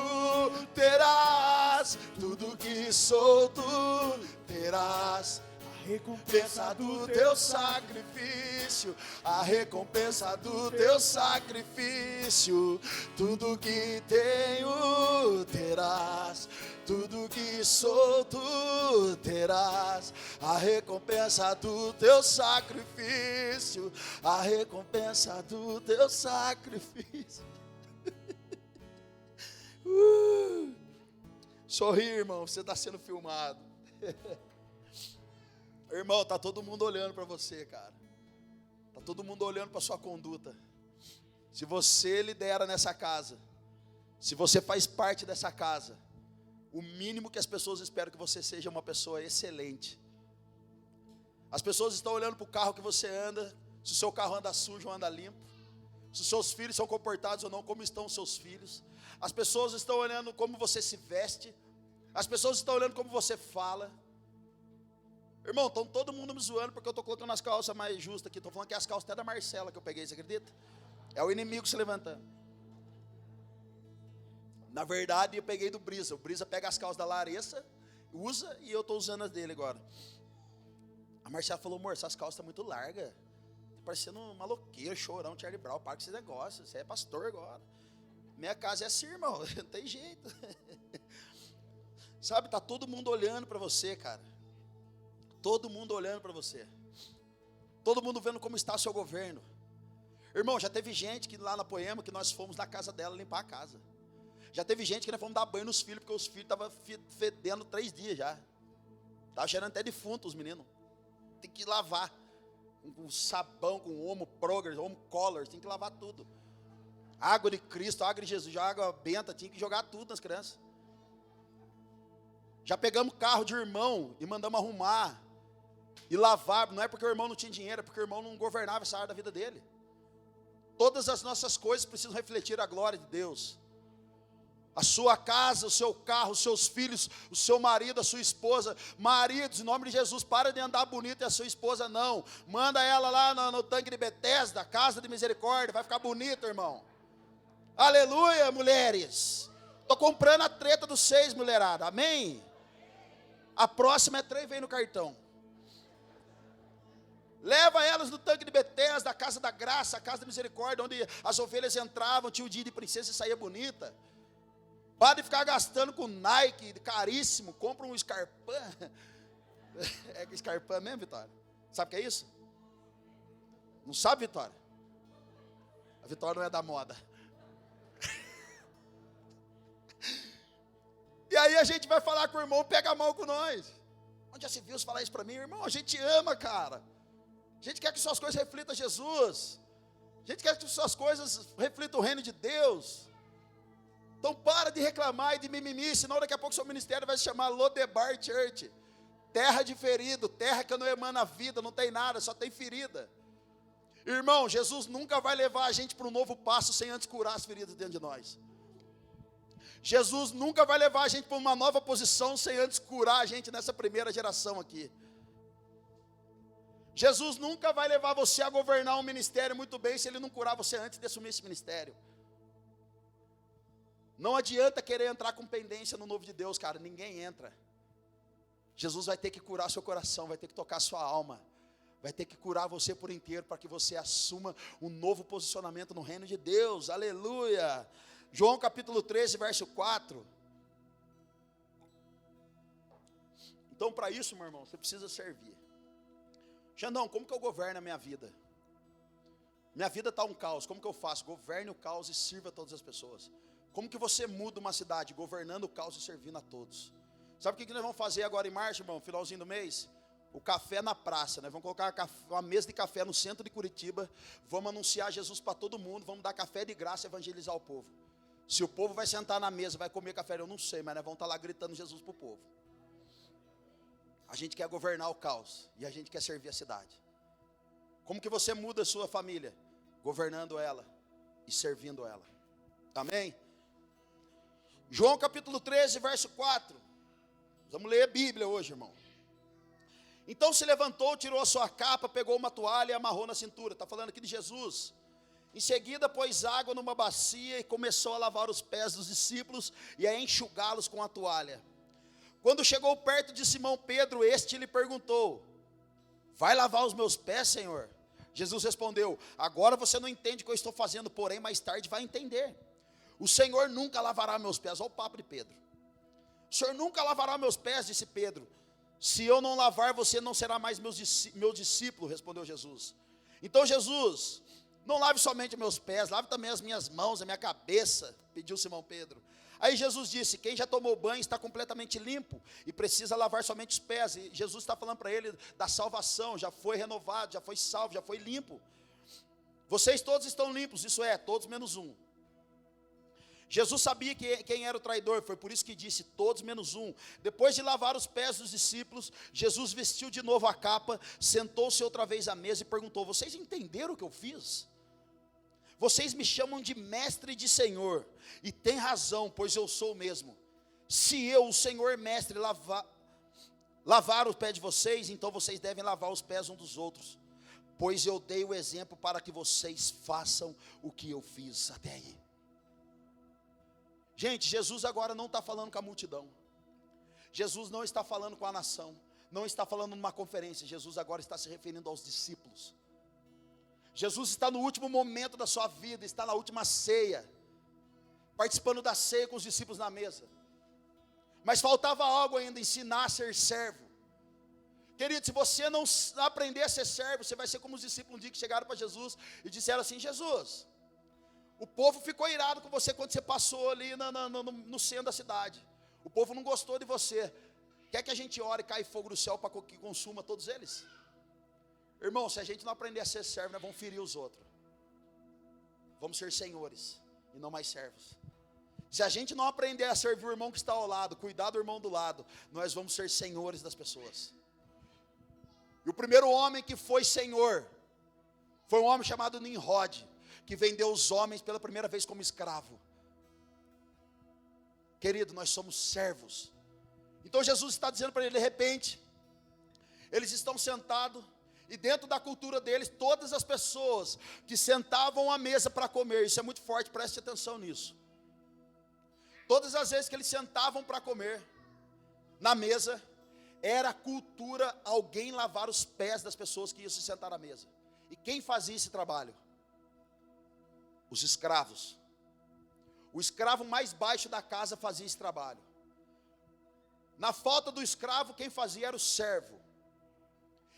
terás, tudo que sou tu terás. Recompensa do teu sacrifício, a recompensa do teu sacrifício, tudo que tenho terás, tudo que sou tu terás, a recompensa do teu sacrifício, a recompensa do teu sacrifício. Sorri, irmão, você está sendo filmado. Irmão, está todo mundo olhando para você, cara. Está todo mundo olhando para a sua conduta. Se você lidera nessa casa, se você faz parte dessa casa, o mínimo que as pessoas esperam que você seja uma pessoa excelente. As pessoas estão olhando para o carro que você anda, se o seu carro anda sujo ou anda limpo, se os seus filhos são comportados ou não, como estão os seus filhos. As pessoas estão olhando como você se veste, as pessoas estão olhando como você fala. Irmão, estão todo mundo me zoando porque eu estou colocando as calças mais justas aqui. Estou falando que é as calças até da Marcela que eu peguei, você acredita? É o inimigo se levantando. Na verdade, eu peguei do Brisa. O Brisa pega as calças da Larissa, usa, e eu estou usando as dele agora. A Marcela falou, amor, essas calças estão muito largas. Está parecendo um maloqueiro, chorão, Charlie Brown. Para com esse negócio, você é pastor agora. Minha casa é assim, irmão, não tem jeito. Sabe, está todo mundo olhando para você, cara. Todo mundo olhando para você. Todo mundo vendo como está o seu governo. Irmão, já teve gente que lá na Poema, que nós fomos na casa dela limpar a casa. Já teve gente que nós fomos dar banho nos filhos, porque os filhos estavam fedendo 3 dias já. Estava cheirando até defunto os meninos. Tem que lavar. Com sabão, com Omo Progress, Omo Colors, tem que lavar tudo. Água de Cristo, água de Jesus, água benta, tinha que jogar tudo nas crianças. Já pegamos carro de irmão e mandamos arrumar e lavar. Não é porque o irmão não tinha dinheiro, é porque o irmão não governava essa área da vida dele. Todas as nossas coisas precisam refletir a glória de Deus. a sua casa, o seu carro, os seus filhos, o seu marido, a sua esposa. Maridos, em nome de Jesus, para de andar bonito e a sua esposa não. Manda ela lá no tanque de Betesda, casa de misericórdia, vai ficar bonito, irmão. Aleluia, mulheres. Estou comprando a treta dos 6, mulherada, amém? A próxima é 3, vem no cartão. Leva elas no tanque de Betesda, a casa da graça, a casa da misericórdia, onde as ovelhas entravam, tinha o dia de princesa e saía bonita. Para de ficar gastando com Nike, caríssimo, compra um Scarpan. É Scarpan mesmo, Vitória? Sabe o que é isso? Não sabe, Vitória? A Vitória não é da moda. E aí a gente vai falar com o irmão, pega a mão com nós. Onde já se viu falar isso para mim? Irmão, a gente ama, cara. A gente quer que suas coisas reflitam Jesus. A gente quer que suas coisas reflitam o reino de Deus. Então para de reclamar e de mimimi, senão daqui a pouco seu ministério vai se chamar Lodebar Church. Terra de ferido, terra que não emana vida, não tem nada, só tem ferida. Irmão, Jesus nunca vai levar a gente para um novo passo sem antes curar as feridas dentro de nós. Jesus nunca vai levar a gente para uma nova posição sem antes curar a gente nessa primeira geração aqui. Jesus nunca vai levar você a governar um ministério muito bem se ele não curar você antes de assumir esse ministério. Não adianta querer entrar com pendência no novo de Deus, cara, ninguém entra. Jesus vai ter que curar seu coração, vai ter que tocar sua alma, vai ter que curar você por inteiro para que você assuma um novo posicionamento no reino de Deus, aleluia. João capítulo 13, verso 4. Então para isso, meu irmão, você precisa servir. Xandão, como que eu governo a minha vida? Minha vida está um caos, como que eu faço? Governe o caos e sirva a todas as pessoas. Como que você muda uma cidade? Governando o caos e servindo a todos. Sabe o que nós vamos fazer agora em março, irmão? Finalzinho do mês? O café na praça, né? Vamos colocar uma mesa de café no centro de Curitiba. Vamos anunciar Jesus para todo mundo. Vamos dar café de graça e evangelizar o povo. Se o povo vai sentar na mesa, vai comer café, eu não sei, mas nós vamos estar lá gritando Jesus para o povo. A gente quer governar o caos e a gente quer servir a cidade. Como que você muda a sua família? Governando ela e servindo ela. Amém? João capítulo 13, verso 4. Vamos ler a Bíblia hoje, irmão. Então se levantou, tirou a sua capa, pegou uma toalha e amarrou na cintura. Está falando aqui de Jesus. Em seguida pôs água numa bacia e começou a lavar os pés dos discípulos e a enxugá-los com a toalha. Quando chegou perto de Simão Pedro, este lhe perguntou: vai lavar os meus pés, Senhor? Jesus respondeu: agora você não entende o que eu estou fazendo, porém mais tarde vai entender. O Senhor nunca lavará meus pés. Olha o papo de Pedro. O Senhor nunca lavará meus pés, disse Pedro. Se eu não lavar, você não será mais meu discípulo, respondeu Jesus. Então Jesus: não lave somente meus pés, lave também as minhas mãos, a minha cabeça, pediu Simão Pedro. Aí Jesus disse: quem já tomou banho está completamente limpo e precisa lavar somente os pés. E Jesus está falando para ele da salvação, já foi renovado, já foi salvo, já foi limpo. Vocês todos estão limpos, isso é, todos menos um. Jesus sabia quem era o traidor, foi por isso que disse todos menos um. Depois de lavar os pés dos discípulos, Jesus vestiu de novo a capa, sentou-se outra vez à mesa e perguntou: vocês entenderam o que eu fiz? Vocês me chamam de mestre e de senhor, e tem razão, pois eu sou o mesmo. Se eu, o senhor mestre, lavar os pés de vocês, então vocês devem lavar os pés uns dos outros, pois eu dei o exemplo para que vocês façam o que eu fiz. Até aí. Gente, Jesus agora não está falando com a multidão. Jesus não está falando com a nação. Não está falando numa conferência. Jesus agora está se referindo aos discípulos. Jesus está no último momento da sua vida, está na última ceia, participando da ceia com os discípulos na mesa. Mas faltava algo ainda, ensinar a ser servo. Querido, se você não aprender a ser servo, você vai ser como os discípulos um dia que chegaram para Jesus e disseram assim: Jesus, o povo ficou irado com você quando você passou ali no centro da cidade. O povo não gostou de você. Quer que a gente ore e caia fogo do céu para que consuma todos eles? Irmão, se a gente não aprender a ser servo, nós vamos ferir os outros. Vamos ser senhores e não mais servos. Se a gente não aprender a servir o irmão que está ao lado, cuidar do irmão do lado, nós vamos ser senhores das pessoas. E o primeiro homem que foi senhor foi um homem chamado Nimrod, que vendeu os homens pela primeira vez como escravo. Querido, nós somos servos. Então Jesus está dizendo para ele, de repente, eles estão sentados, e dentro da cultura deles, todas as pessoas que sentavam à mesa para comer, isso é muito forte, preste atenção nisso. Todas as vezes que eles sentavam para comer, na mesa, era cultura alguém lavar os pés das pessoas que iam se sentar à mesa. E quem fazia esse trabalho? Os escravos. O escravo mais baixo da casa fazia esse trabalho. Na falta do escravo, quem fazia era o servo.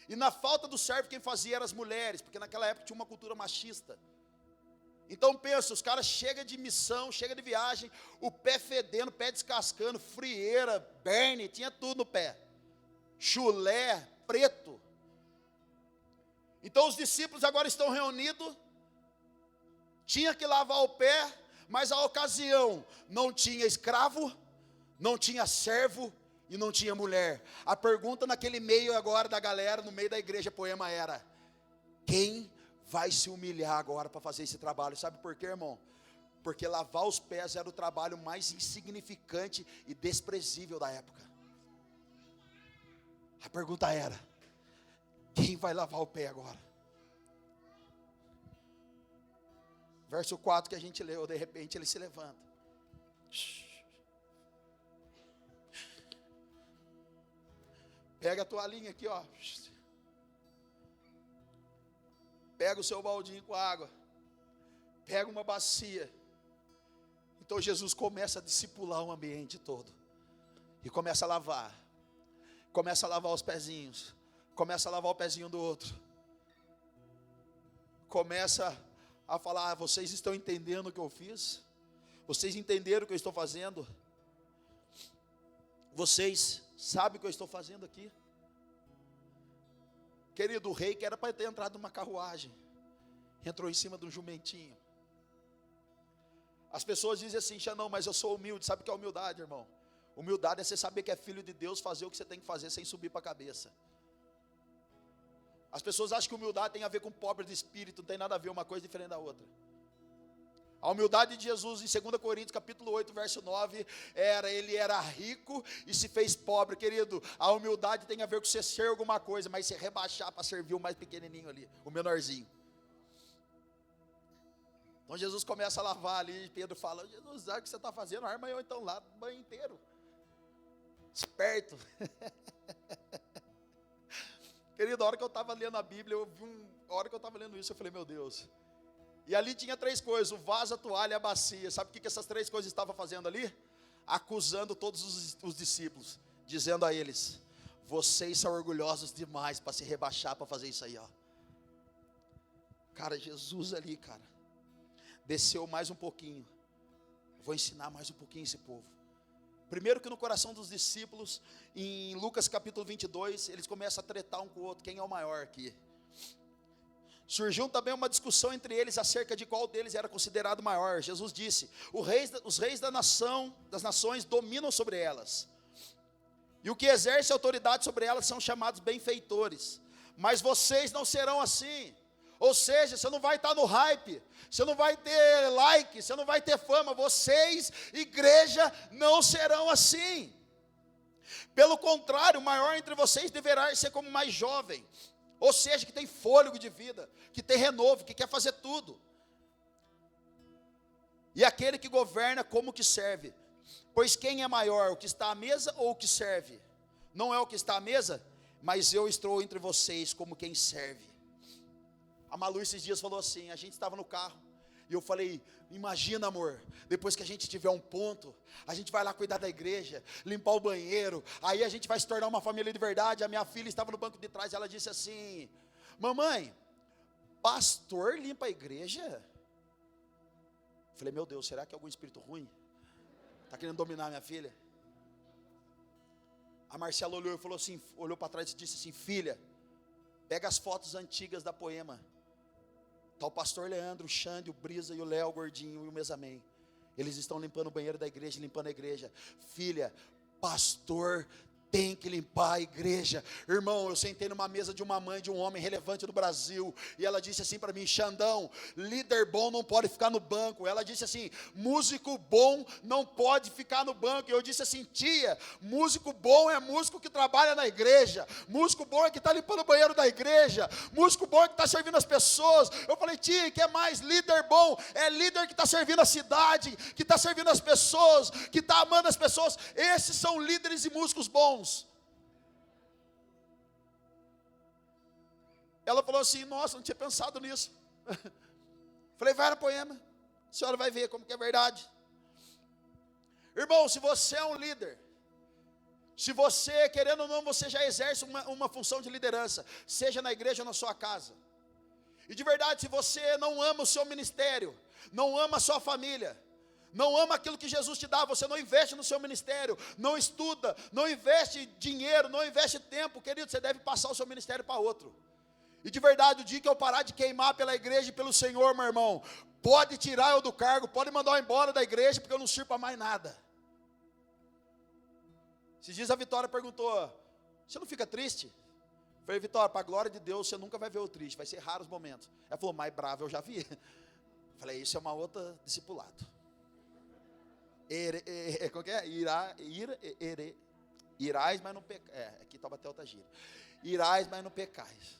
E na falta do servo, quem fazia eram as mulheres, porque naquela época tinha uma cultura machista. Então pensa, os caras chegam de missão, chegam de viagem, o pé fedendo, pé descascando, frieira, berne, tinha tudo no pé. Chulé, preto. Então os discípulos agora estão reunidos, tinha que lavar o pé, mas a ocasião não tinha escravo, não tinha servo e não tinha mulher. A pergunta naquele meio agora da galera, no meio da igreja Poema era: quem vai se humilhar agora para fazer esse trabalho? Sabe por quê, irmão? Porque lavar os pés era o trabalho mais insignificante e desprezível da época. A pergunta era: quem vai lavar o pé agora? Verso 4 que a gente leu, de repente ele se levanta. Pega a toalhinha aqui, ó. Pega o seu baldinho com água. Pega uma bacia. Então Jesus começa a discipular o ambiente todo. E começa a lavar. Começa a lavar os pezinhos. Começa a lavar o pezinho do outro. Começa a falar: vocês estão entendendo o que eu fiz? Vocês entenderam o que eu estou fazendo? Vocês sabem o que eu estou fazendo aqui? Querido, o rei que era para ter entrado numa carruagem, entrou em cima de um jumentinho. As pessoas dizem assim: não, mas eu sou humilde. Sabe o que é humildade, irmão? Humildade é você saber que é filho de Deus, fazer o que você tem que fazer sem subir para a cabeça. As pessoas acham que humildade tem a ver com pobre de espírito, não tem nada a ver, uma coisa diferente da outra. A humildade de Jesus em 2 Coríntios capítulo 8, verso 9, ele era rico e se fez pobre. Querido, a humildade tem a ver com você ser alguma coisa, mas se rebaixar para servir o mais pequenininho ali, o menorzinho. Então Jesus começa a lavar ali, e Pedro fala: Jesus, sabe o que você está fazendo? Arma eu então lá, o banho inteiro. Esperto. Querido, a hora que eu estava lendo a Bíblia, a hora que eu estava lendo isso, eu falei: meu Deus. E ali tinha 3 coisas: o vaso, a toalha e a bacia. Sabe o que essas 3 coisas estavam fazendo ali? Acusando todos os discípulos, dizendo a eles: vocês são orgulhosos demais para se rebaixar para fazer isso aí, ó. Cara, Jesus ali, cara, desceu mais um pouquinho. Vou ensinar mais um pouquinho esse povo. Primeiro que no coração dos discípulos, em Lucas capítulo 22, eles começam a tretar um com o outro, quem é o maior aqui. Surgiu também uma discussão entre eles acerca de qual deles era considerado maior. Jesus disse: os reis das nações dominam sobre elas, e o que exerce autoridade sobre elas são chamados benfeitores, mas vocês não serão assim. Ou seja, você não vai estar no hype, você não vai ter like, você não vai ter fama. Vocês, igreja, não serão assim. Pelo contrário, o maior entre vocês deverá ser como o mais jovem, ou seja, que tem fôlego de vida, que tem renovo, que quer fazer tudo. E aquele que governa como que serve. Pois quem é maior, o que está à mesa ou o que serve? Não é o que está à mesa, mas eu estou entre vocês como quem serve. A Malu esses dias falou assim, a gente estava no carro, e eu falei: imagina, amor, depois que a gente tiver um ponto, a gente vai lá cuidar da igreja, limpar o banheiro, aí a gente vai se tornar uma família de verdade. A minha filha estava no banco de trás, ela disse assim: mamãe, pastor limpa a igreja? Eu falei: meu Deus, será que é algum espírito ruim? Está querendo dominar a minha filha? A Marcela olhou e falou assim, olhou para trás e disse assim: filha, pega as fotos antigas da Poema. Está o pastor Leandro, o Xande, o Brisa e o Léo, o Gordinho e o Mesamém. Eles estão limpando o banheiro da igreja, limpando a igreja. Filha, pastor tem que limpar a igreja. Irmão, eu sentei numa mesa de uma mãe de um homem relevante do Brasil, e ela disse assim para mim: Xandão, líder bom não pode ficar no banco. Ela disse assim: músico bom não pode ficar no banco. E eu disse assim: tia, músico bom é músico que trabalha na igreja, músico bom é que está limpando o banheiro da igreja, músico bom é que está servindo as pessoas. Eu falei: tia, que é mais? Líder bom é líder que está servindo a cidade, que está servindo as pessoas, que está amando as pessoas. Esses são líderes e músicos bons. Ela falou assim: nossa, não tinha pensado nisso. Falei: vai na Poema, a senhora vai ver como que é verdade. Irmão, se você é um líder, se você, querendo ou não, você já exerce uma função de liderança, seja na igreja ou na sua casa, e de verdade, se você não ama o seu ministério, não ama a sua família, não ama aquilo que Jesus te dá, você não investe no seu ministério, não estuda, não investe dinheiro, não investe tempo, querido, você deve passar o seu ministério para outro. E de verdade, o dia que eu parar de queimar pela igreja e pelo Senhor, meu irmão, pode tirar eu do cargo, pode mandar eu embora da igreja, porque eu não sirvo para mais nada. Esses dias a Vitória perguntou: você não fica triste? Eu falei: Vitória, para a glória de Deus, você nunca vai ver o triste, vai ser raros momentos. Ela falou: mais bravo eu já vi. Eu falei: isso é uma outra discipulado. Como que é? Irais, mas não pecais. Aqui estava até outra gira. Irais, mas não pecais.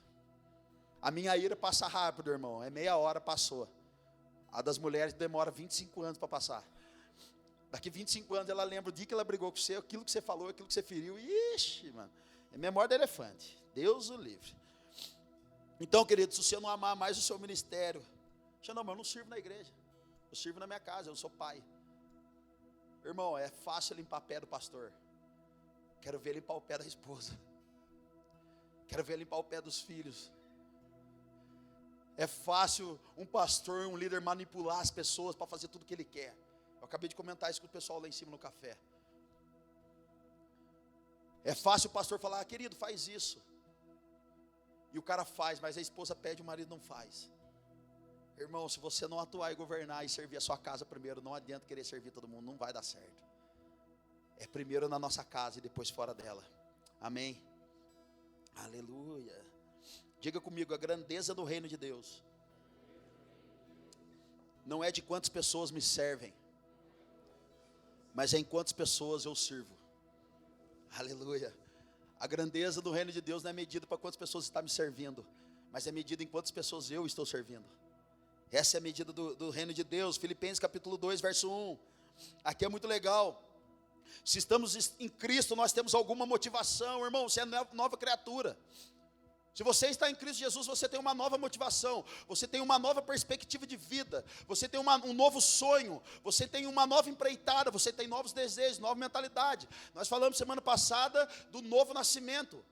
A minha ira passa rápido, irmão. É meia hora, passou. A das mulheres demora 25 anos para passar. Daqui 25 anos ela lembra o dia que ela brigou com você, aquilo que você falou, aquilo que você feriu. Ixi, mano. É memória de elefante. Deus o livre. Então, querido, se você não amar mais o seu ministério, não, mas eu não sirvo na igreja. Eu sirvo na minha casa, eu sou pai. Irmão, é fácil limpar pé do pastor. Quero ver limpar o pé da esposa. Quero ver limpar o pé dos filhos. É fácil um pastor, um líder manipular as pessoas para fazer tudo o que ele quer. Eu acabei de comentar isso com o pessoal lá em cima no café. É fácil o pastor falar: querido, faz isso. E o cara faz, mas a esposa pede, o marido não faz. Irmão, se você não atuar e governar e servir a sua casa primeiro, não adianta querer servir todo mundo, não vai dar certo. É primeiro na nossa casa e depois fora dela. Amém? Aleluia. Diga comigo: a grandeza do reino de Deus não é de quantas pessoas me servem, mas é em quantas pessoas eu sirvo. Aleluia. A grandeza do reino de Deus não é medida para quantas pessoas estão me servindo, mas é medida em quantas pessoas eu estou servindo. Essa é a medida do reino de Deus. Filipenses capítulo 2, verso 1. Aqui é muito legal. Se estamos em Cristo, nós temos alguma motivação. Irmão, você é nova criatura. Se você está em Cristo Jesus, você tem uma nova motivação, você tem uma nova perspectiva de vida, você tem um novo sonho, você tem uma nova empreitada, você tem novos desejos, nova mentalidade. Nós falamos semana passada do novo nascimento.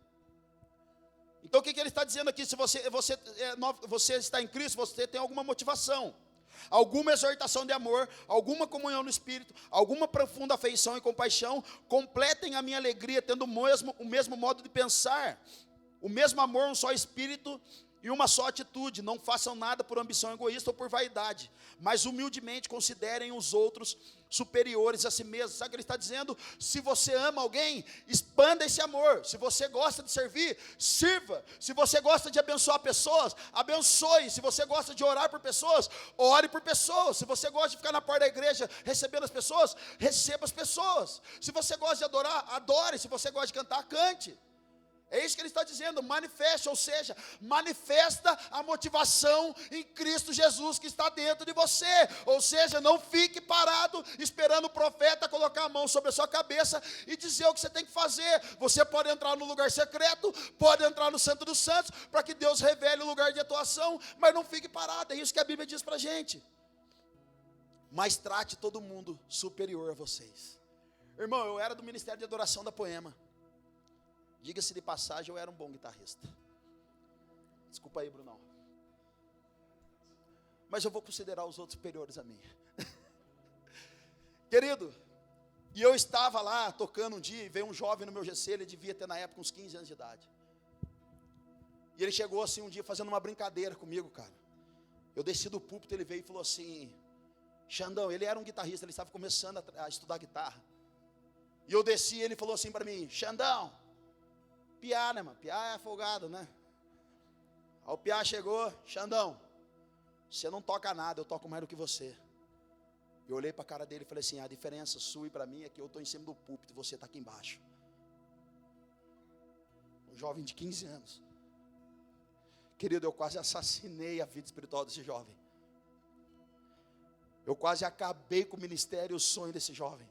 Então o que ele está dizendo aqui? Se você está em Cristo, você tem alguma motivação, alguma exortação de amor, alguma comunhão no Espírito, alguma profunda afeição e compaixão. Completem a minha alegria, tendo o mesmo modo de pensar, o mesmo amor, um só Espírito e uma só atitude. Não façam nada por ambição egoísta ou por vaidade, mas humildemente considerem os outros superiores a si mesmos. Sabe o que ele está dizendo? Se você ama alguém, expanda esse amor. Se você gosta de servir, sirva. Se você gosta de abençoar pessoas, abençoe. Se você gosta de orar por pessoas, ore por pessoas. Se você gosta de ficar na porta da igreja recebendo as pessoas, receba as pessoas. Se você gosta de adorar, adore. Se você gosta de cantar, cante. É isso que ele está dizendo: manifeste, ou seja, manifesta a motivação em Cristo Jesus que está dentro de você. Ou seja, não fique parado esperando o profeta colocar a mão sobre a sua cabeça e dizer o que você tem que fazer. Você pode entrar no lugar secreto, pode entrar no Santo dos Santos, para que Deus revele o lugar de atuação, mas não fique parado. É isso que a Bíblia diz para a gente. Mas trate todo mundo superior a vocês. Irmão, eu era do Ministério de Adoração da Poema. Diga-se de passagem, eu era um bom guitarrista. Desculpa aí, Brunão. Mas eu vou considerar os outros superiores a mim. Querido, e eu estava lá tocando um dia, e veio um jovem no meu GC, ele devia ter na época uns 15 anos de idade. E ele chegou assim um dia fazendo uma brincadeira comigo, cara. Eu desci do púlpito, ele veio e falou assim: Xandão, ele era um guitarrista, ele estava começando a estudar guitarra. E eu desci e ele falou assim para mim: Xandão, piá, né, mano? Piá é folgado, né? Aí o piá chegou: Xandão, você não toca nada, eu toco mais do que você. Eu olhei para a cara dele e falei assim: a diferença sua e para mim é que eu estou em cima do púlpito e você está aqui embaixo. Um jovem de 15 anos. Querido, eu quase assassinei a vida espiritual desse jovem. Eu quase acabei com o ministério e o sonho desse jovem.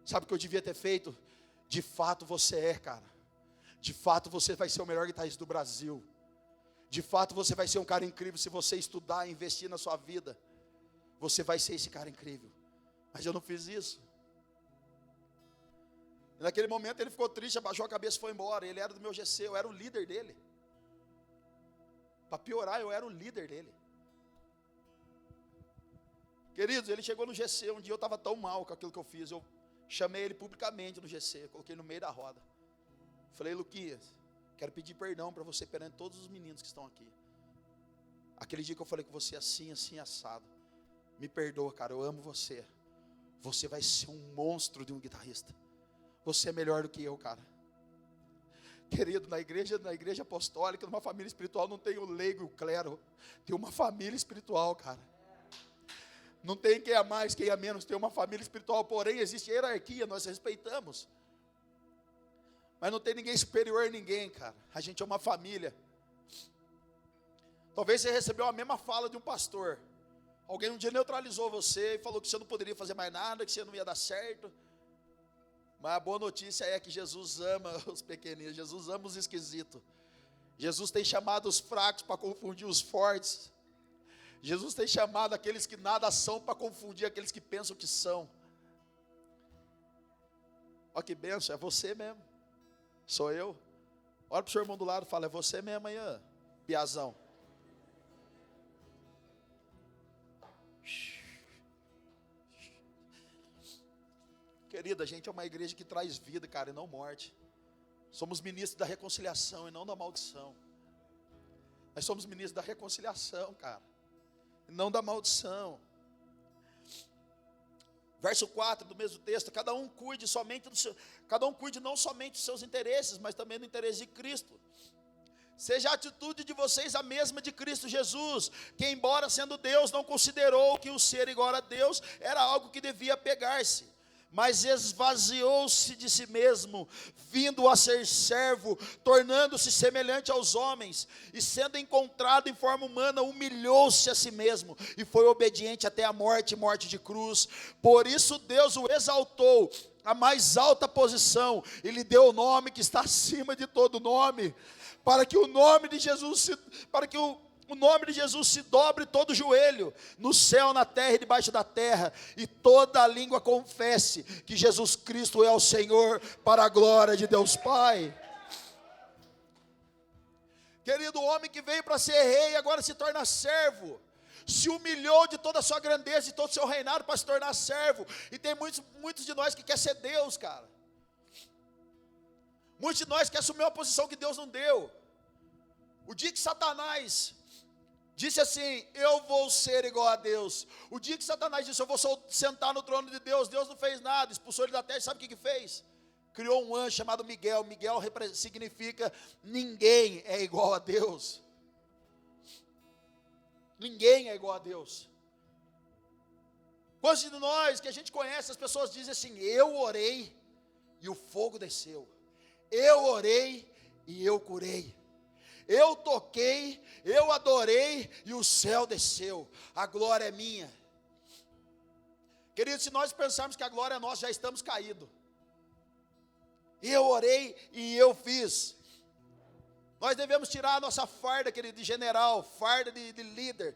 Sabe o que eu devia ter feito? De fato você é, cara. De fato você vai ser o melhor guitarrista do Brasil. De fato você vai ser um cara incrível se você estudar e investir na sua vida. Você vai ser esse cara incrível. Mas eu não fiz isso. E naquele momento ele ficou triste, abaixou a cabeça e foi embora. Ele era do meu GC, eu era o líder dele. Para piorar, eu era o líder dele. Queridos, ele chegou no GC, um dia eu estava tão mal com aquilo que eu fiz. Eu chamei ele publicamente no GC, coloquei no meio da roda. Falei: Luquias, quero pedir perdão para você perante todos os meninos que estão aqui. Aquele dia que eu falei com você assim, assim, assado. Me perdoa, cara, eu amo você. Você vai ser um monstro de um guitarrista. Você é melhor do que eu, cara. Querido, na igreja apostólica, numa família espiritual, não tem o leigo e o clero. Tem uma família espiritual, cara. Não tem quem é mais, quem é menos. Tem uma família espiritual, porém existe hierarquia, nós respeitamos. Mas não tem ninguém superior a ninguém, cara. A gente é uma família. Talvez você recebeu a mesma fala de um pastor. Alguém um dia neutralizou você e falou que você não poderia fazer mais nada, que você não ia dar certo. Mas a boa notícia é que Jesus ama os pequeninos, Jesus ama os esquisitos. Jesus tem chamado os fracos para confundir os fortes. Jesus tem chamado aqueles que nada são para confundir aqueles que pensam que são. Olha que bênção, é você mesmo. Sou eu. Olha para o seu irmão do lado e fala: é você mesmo aí, ó, piazão. Querida, a gente é uma igreja que traz vida, cara, e não morte. Somos ministros da reconciliação e não da maldição. Nós somos ministros da reconciliação, cara, e não da maldição. Verso 4 do mesmo texto: cada um cuide não somente dos seus interesses, mas também do interesse de Cristo. Seja a atitude de vocês a mesma de Cristo Jesus, que embora sendo Deus, não considerou que o ser igual a Deus era algo que devia pegar-se, mas esvaziou-se de si mesmo, vindo a ser servo, tornando-se semelhante aos homens, e sendo encontrado em forma humana, humilhou-se a si mesmo, e foi obediente até a morte, morte de cruz. Por isso Deus o exaltou à mais alta posição, e lhe deu o nome que está acima de todo nome, para que o nome de Jesus se dobre todo o joelho, no céu, na terra e debaixo da terra, e toda a língua confesse que Jesus Cristo é o Senhor, para a glória de Deus Pai. Querido, o homem que veio para ser rei, agora se torna servo, se humilhou de toda a sua grandeza e todo o seu reinado para se tornar servo. E tem muitos de nós que quer ser Deus, cara. Muitos de nós querem assumir uma posição que Deus não deu. O dia que Satanás disse assim: eu vou ser igual a Deus. O dia que Satanás disse: eu vou sentar no trono de Deus, Deus não fez nada, expulsou ele da terra. Sabe o que fez? Criou um anjo chamado Miguel. Miguel significa ninguém é igual a Deus. Ninguém é igual a Deus. Quantos de nós que a gente conhece, as pessoas dizem assim: eu orei e o fogo desceu. Eu orei e eu curei. Eu toquei, eu adorei e o céu desceu. A glória é minha. Queridos, se nós pensarmos que a glória é nossa, já estamos caídos. Eu orei e eu fiz. Nós devemos tirar a nossa farda, querido, de general, farda de líder,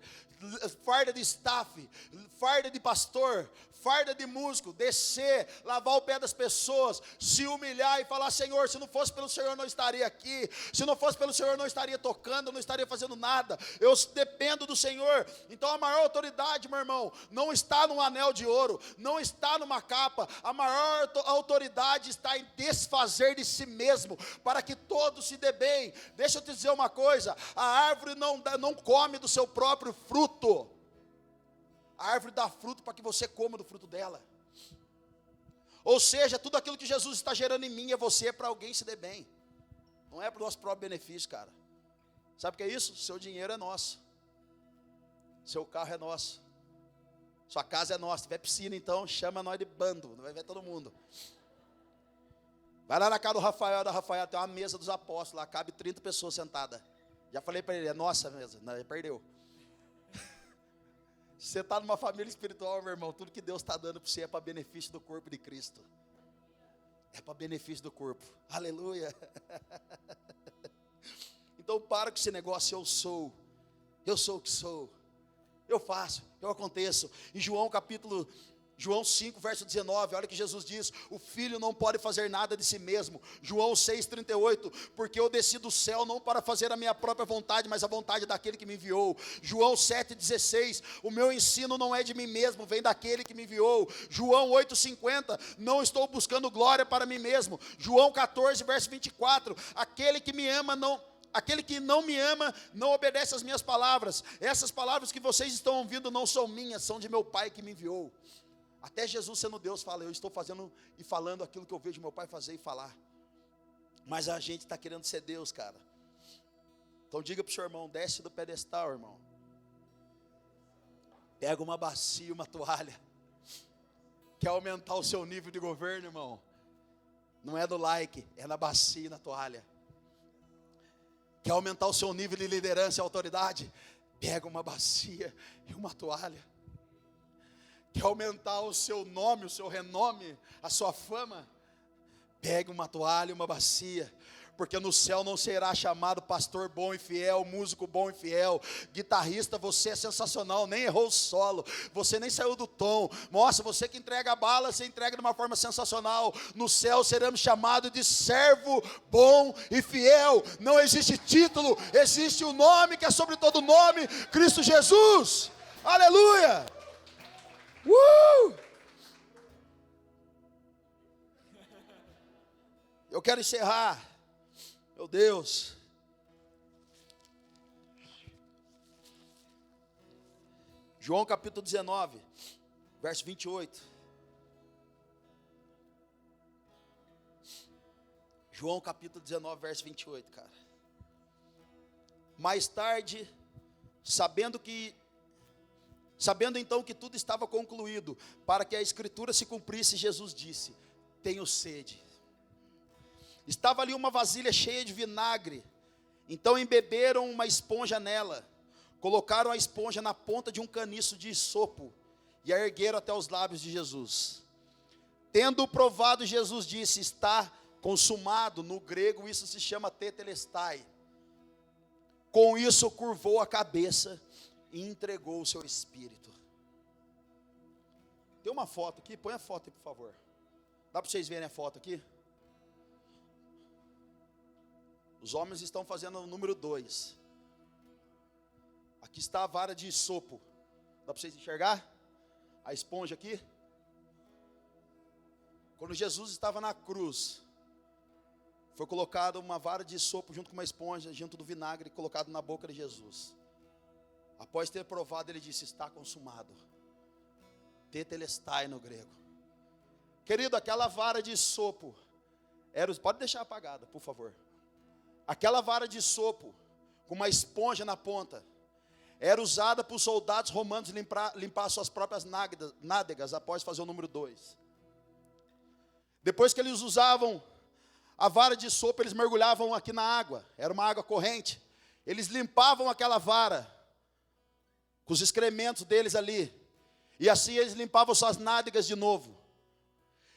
farda de staff, farda de pastor, farda de músico, descer, lavar o pé das pessoas, se humilhar e falar: Senhor, se não fosse pelo Senhor eu não estaria aqui, se não fosse pelo Senhor eu não estaria tocando, eu não estaria fazendo nada, eu dependo do Senhor. Então a maior autoridade, meu irmão, não está num anel de ouro, não está numa capa. A maior autoridade está em desfazer de si mesmo, para que todos se dê bem. Deixa eu te dizer uma coisa: a árvore não come do seu próprio fruto. A árvore dá fruto para que você coma do fruto dela. Ou seja, tudo aquilo que Jesus está gerando em mim e você é para alguém se der bem. Não é para o nosso próprio benefício, cara. Sabe o que é isso? Seu dinheiro é nosso. Seu carro é nosso. Sua casa é nossa. Se tiver piscina, então, chama nós de bando. Vai ver todo mundo. Vai lá na casa do Rafael, da Rafael, tem uma mesa dos apóstolos. Lá cabe 30 pessoas sentadas. Já falei para ele, é nossa mesa. Não, ele perdeu. Se você está numa família espiritual, meu irmão, tudo que Deus está dando para você é para benefício do corpo de Cristo. É para benefício do corpo. Aleluia. Então para com esse negócio, eu sou o que sou. Eu faço, eu aconteço. Em João 5, verso 19, olha que Jesus diz: o filho não pode fazer nada de si mesmo. João 6,38, porque eu desci do céu não para fazer a minha própria vontade, mas a vontade daquele que me enviou. João 7,16, o meu ensino não é de mim mesmo, vem daquele que me enviou. João 8,50, não estou buscando glória para mim mesmo. João 14, verso 24, aquele que não me ama, não obedece às minhas palavras. Essas palavras que vocês estão ouvindo não são minhas, são de meu Pai que me enviou. Até Jesus sendo Deus fala, eu estou fazendo e falando aquilo que eu vejo meu Pai fazer e falar. Mas a gente está querendo ser Deus, cara. Então diga para o seu irmão, desce do pedestal, irmão. Pega uma bacia, uma toalha. Quer aumentar o seu nível de governo, irmão? Não é do like, é na bacia e na toalha. Quer aumentar o seu nível de liderança e autoridade? Pega uma bacia e uma toalha. Quer aumentar o seu nome, o seu renome, a sua fama? Pegue uma toalha e uma bacia, porque no céu não será chamado pastor bom e fiel, músico bom e fiel, guitarrista, você é sensacional, nem errou o solo, você nem saiu do tom, nossa, você que entrega a bala, você entrega de uma forma sensacional. No céu seremos chamados de servo bom e fiel. Não existe título, existe o nome que é sobre todo nome, Cristo Jesus. Aleluia. Eu quero encerrar, meu Deus. João capítulo 19, verso 28. João capítulo 19, verso 28, cara. Mais tarde, sabendo então que tudo estava concluído, para que a escritura se cumprisse, Jesus disse: tenho sede. Estava ali uma vasilha cheia de vinagre, então embeberam uma esponja nela, colocaram a esponja na ponta de um caniço de isopo, e a ergueram até os lábios de Jesus. Tendo provado, Jesus disse: está consumado. No grego isso se chama tetelestai. Com isso curvou a cabeça e entregou o seu espírito. Tem uma foto aqui, põe a foto aí, por favor. Dá para vocês verem a foto aqui? Os homens estão fazendo o número 2. Aqui está a vara de isopo. Dá para vocês enxergar? A esponja aqui. Quando Jesus estava na cruz, foi colocada uma vara de isopo junto com uma esponja, junto do vinagre, colocado na boca de Jesus. Após ter provado, ele disse: está consumado. Tetelestai no grego. Querido, aquela vara de isopo, pode deixar apagada, por favor. Aquela vara de isopo, com uma esponja na ponta, era usada por soldados romanos limpar suas próprias nádegas, após fazer o número 2. Depois que eles usavam a vara de isopo, eles mergulhavam aqui na água, era uma água corrente. Eles limpavam aquela vara, com os excrementos deles ali, e assim eles limpavam suas nádegas de novo.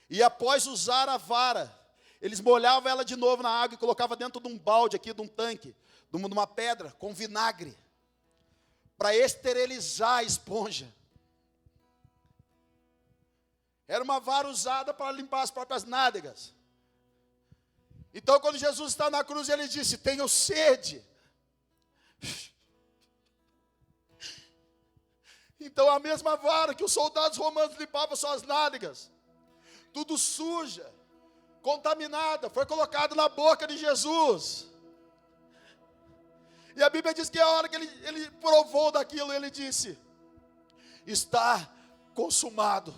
E após usar a vara, eles molhavam ela de novo na água e colocavam dentro de um balde aqui, de um tanque, de uma pedra, com vinagre, para esterilizar a esponja. Era uma vara usada para limpar as próprias nádegas. Então, quando Jesus está na cruz, ele disse: tenho sede. Então, a mesma vara que os soldados romanos limpavam suas nádegas, tudo suja, contaminada, foi colocado na boca de Jesus. E a Bíblia diz que a hora que ele provou daquilo, ele disse: está consumado.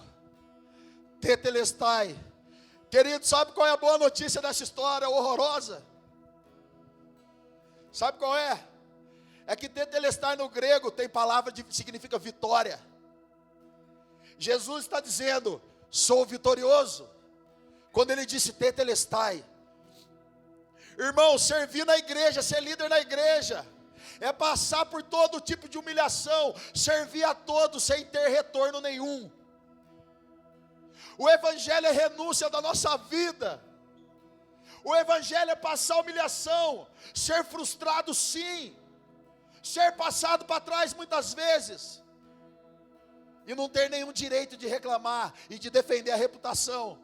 Tetelestai, Querido, sabe qual é a boa notícia dessa história horrorosa? Sabe qual é? É que tetelestai no grego tem palavra que significa vitória. Jesus está dizendo, sou vitorioso. Quando ele disse tetelestai. Irmão, servir na igreja, ser líder na igreja, é passar por todo tipo de humilhação, servir a todos sem ter retorno nenhum. O evangelho é renúncia da nossa vida. O evangelho é passar humilhação, ser frustrado sim, ser passado para trás muitas vezes, e não ter nenhum direito de reclamar e de defender a reputação.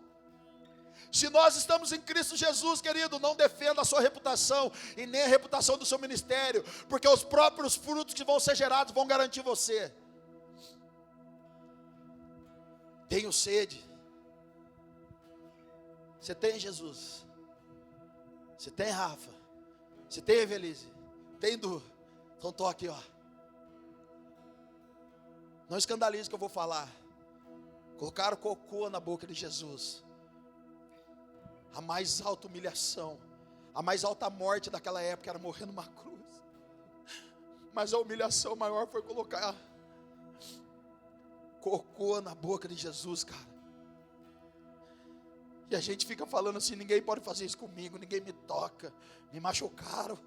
Se nós estamos em Cristo Jesus, querido, não defenda a sua reputação e nem a reputação do seu ministério, porque os próprios frutos que vão ser gerados vão garantir você. Tenho sede. Você tem, Jesus? Você tem, Rafa? Você tem, Evelise? Tem, Du? Então estou aqui, ó. Não escandalize o que eu vou falar. Colocaram cocô na boca de Jesus. A mais alta humilhação, a mais alta morte daquela época era morrer numa cruz. Mas a humilhação maior foi colocar cocô na boca de Jesus, cara. E a gente fica falando assim, ninguém pode fazer isso comigo, ninguém me toca, me machucaram.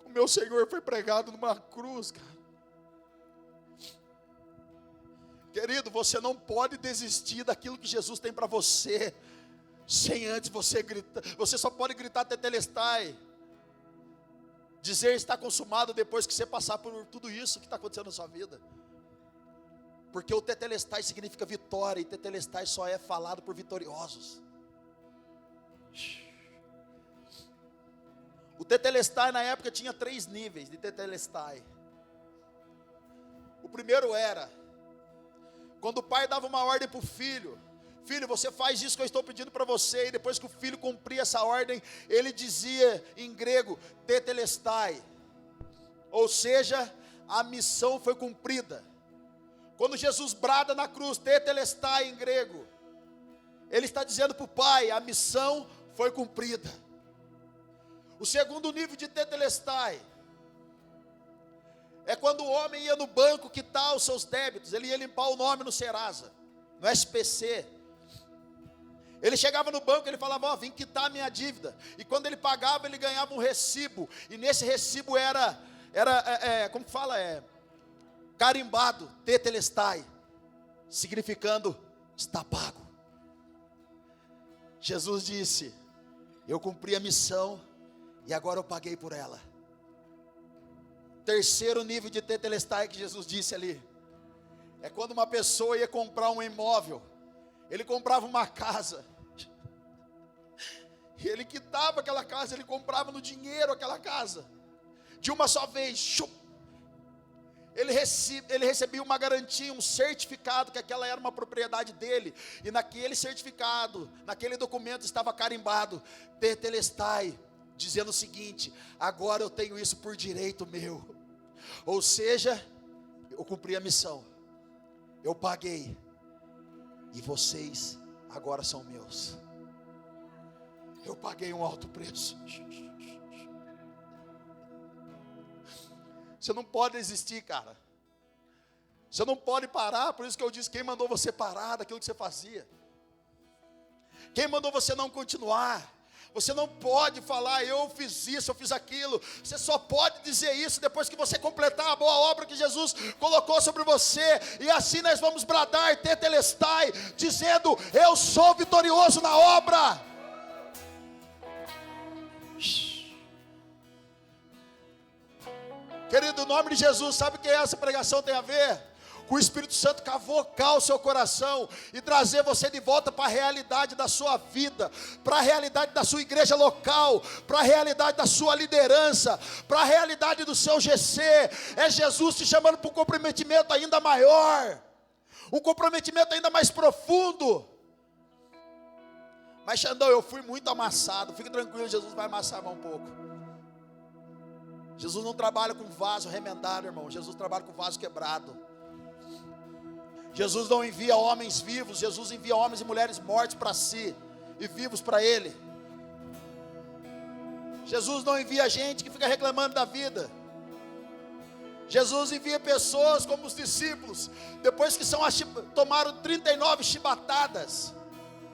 O meu Senhor foi pregado numa cruz, cara. Querido, você não pode desistir daquilo que Jesus tem para você, sem antes você gritar. Você só pode gritar tetelestai, dizer está consumado depois que você passar por tudo isso que está acontecendo na sua vida. Porque o tetelestai significa vitória, e tetelestai só é falado por vitoriosos. O tetelestai na época tinha 3 níveis de tetelestai. O primeiro era quando o pai dava uma ordem para o filho: filho, você faz isso que eu estou pedindo para você. E depois que o filho cumpria essa ordem, ele dizia em grego, tetelestai. Ou seja, a missão foi cumprida. Quando Jesus brada na cruz, tetelestai em grego, ele está dizendo para o pai, a missão foi cumprida. O segundo nível de tetelestai é quando o homem ia no banco quitar os seus débitos, ele ia limpar o nome no Serasa, no SPC. Ele chegava no banco, ele falava, ó, vim quitar a minha dívida. E quando ele pagava, ele ganhava um recibo. E nesse recibo era como fala? Carimbado, tetelestai, significando, está pago. Jesus disse, eu cumpri a missão e agora eu paguei por ela. Terceiro nível de tetelestai que Jesus disse ali, é quando uma pessoa ia comprar um imóvel, ele comprava uma casa, e ele quitava aquela casa, ele comprava no dinheiro aquela casa, de uma só vez, ele recebia uma garantia, um certificado que aquela era uma propriedade dele, e naquele certificado, naquele documento estava carimbado, tetelestai, dizendo o seguinte, agora eu tenho isso por direito meu. Ou seja, eu cumpri a missão, eu paguei, e vocês agora são meus. Eu paguei um alto preço. Você não pode desistir, cara. Você não pode parar. Por isso que eu disse, quem mandou você parar daquilo que você fazia? Quem mandou você não continuar? Você não pode falar, eu fiz isso, eu fiz aquilo. Você só pode dizer isso depois que você completar a boa obra que Jesus colocou sobre você. E assim nós vamos bradar, tetelestai, dizendo, eu sou vitorioso na obra. Querido, em nome de Jesus, sabe o que essa pregação tem a ver? O Espírito Santo cavocar o seu coração e trazer você de volta para a realidade da sua vida, para a realidade da sua igreja local, para a realidade da sua liderança, para a realidade do seu GC. É Jesus te chamando para um comprometimento ainda maior, um comprometimento ainda mais profundo. Mas Xandão, eu fui muito amassado. Fique tranquilo, Jesus vai amassar mais um pouco. Jesus não trabalha com vaso remendado, irmão. Jesus trabalha com vaso quebrado. Jesus não envia homens vivos, Jesus envia homens e mulheres mortos para si e vivos para Ele. Jesus não envia gente que fica reclamando da vida. Jesus envia pessoas como os discípulos, depois que tomaram 39 chibatadas,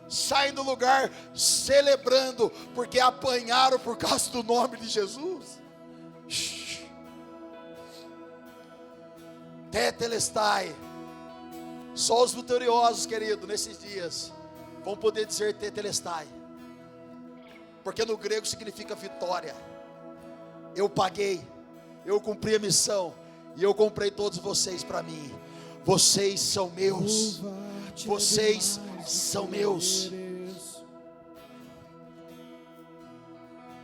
saem do lugar celebrando, porque apanharam por causa do nome de Jesus. Tetelestai. Só os vitoriosos, querido, nesses dias vão poder dizer tetelestai, porque no grego significa vitória. Eu paguei, eu cumpri a missão, e eu comprei todos vocês para mim. Vocês são meus. Vocês são meus.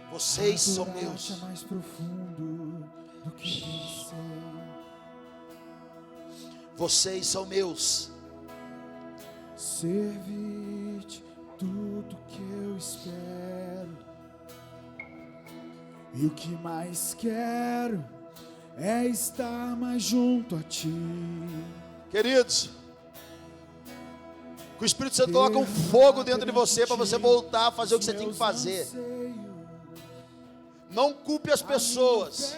Vocês são meus. Mais profundo do que vocês são meus. Servir-te tudo que eu espero, e o que mais quero é estar mais junto a ti. Queridos, que o Espírito Santo coloca um fogo dentro de você, para você voltar a fazer o que você tem que fazer. Não culpe as pessoas,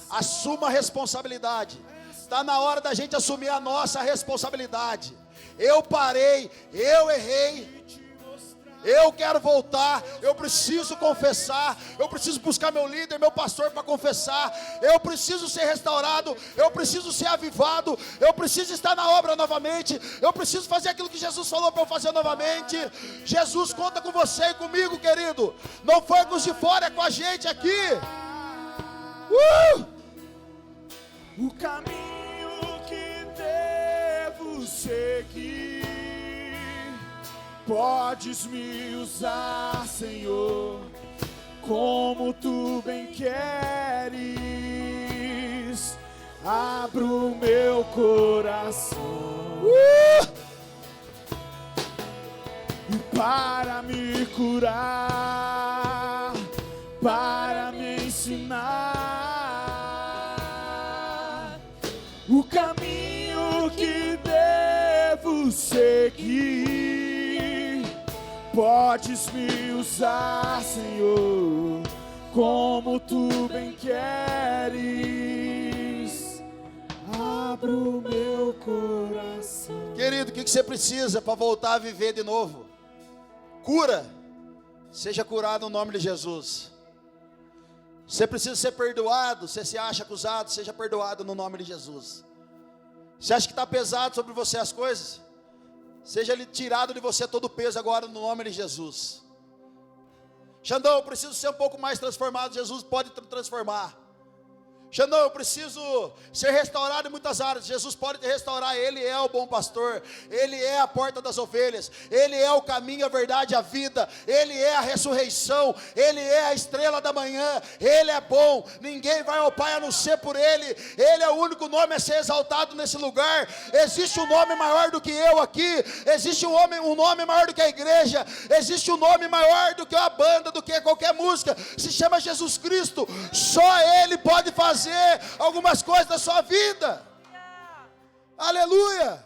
assuma a responsabilidade. Está na hora da gente assumir a nossa responsabilidade. Eu parei, eu errei, eu quero voltar, eu preciso confessar, eu preciso buscar meu líder, meu pastor para confessar, eu preciso ser restaurado, eu preciso ser avivado, eu preciso estar na obra novamente, eu preciso fazer aquilo que Jesus falou para eu fazer novamente. Jesus conta com você e comigo, querido, não foi com os de fora, é com a gente aqui. O caminho que devo seguir, podes me usar, Senhor, como tu bem queres. Abro o meu coração para me curar, para me ensinar o caminho que devo seguir. Podes me usar, Senhor, como tu bem queres. Abro o meu coração. Querido, o que você precisa para voltar a viver de novo? Cura. Seja curado no nome de Jesus. Você precisa ser perdoado. Você se acha acusado, seja perdoado no nome de Jesus. Você acha que está pesado sobre você as coisas? Seja ele tirado de você todo o peso agora no nome de Jesus. Xandão, eu preciso ser um pouco mais transformado. Jesus pode transformar. Xandão, eu preciso ser restaurado em muitas áreas. Jesus pode te restaurar. Ele é o bom pastor, Ele é a porta das ovelhas, Ele é o caminho, a verdade, a vida, Ele é a ressurreição, Ele é a estrela da manhã, Ele é bom, ninguém vai ao Pai a não ser por Ele. Ele é o único nome a ser exaltado nesse lugar. Existe um nome maior do que eu aqui, existe um nome maior do que a igreja, existe um nome maior do que a banda, do que qualquer música, se chama Jesus Cristo. Só Ele pode fazer algumas coisas da sua vida. Aleluia.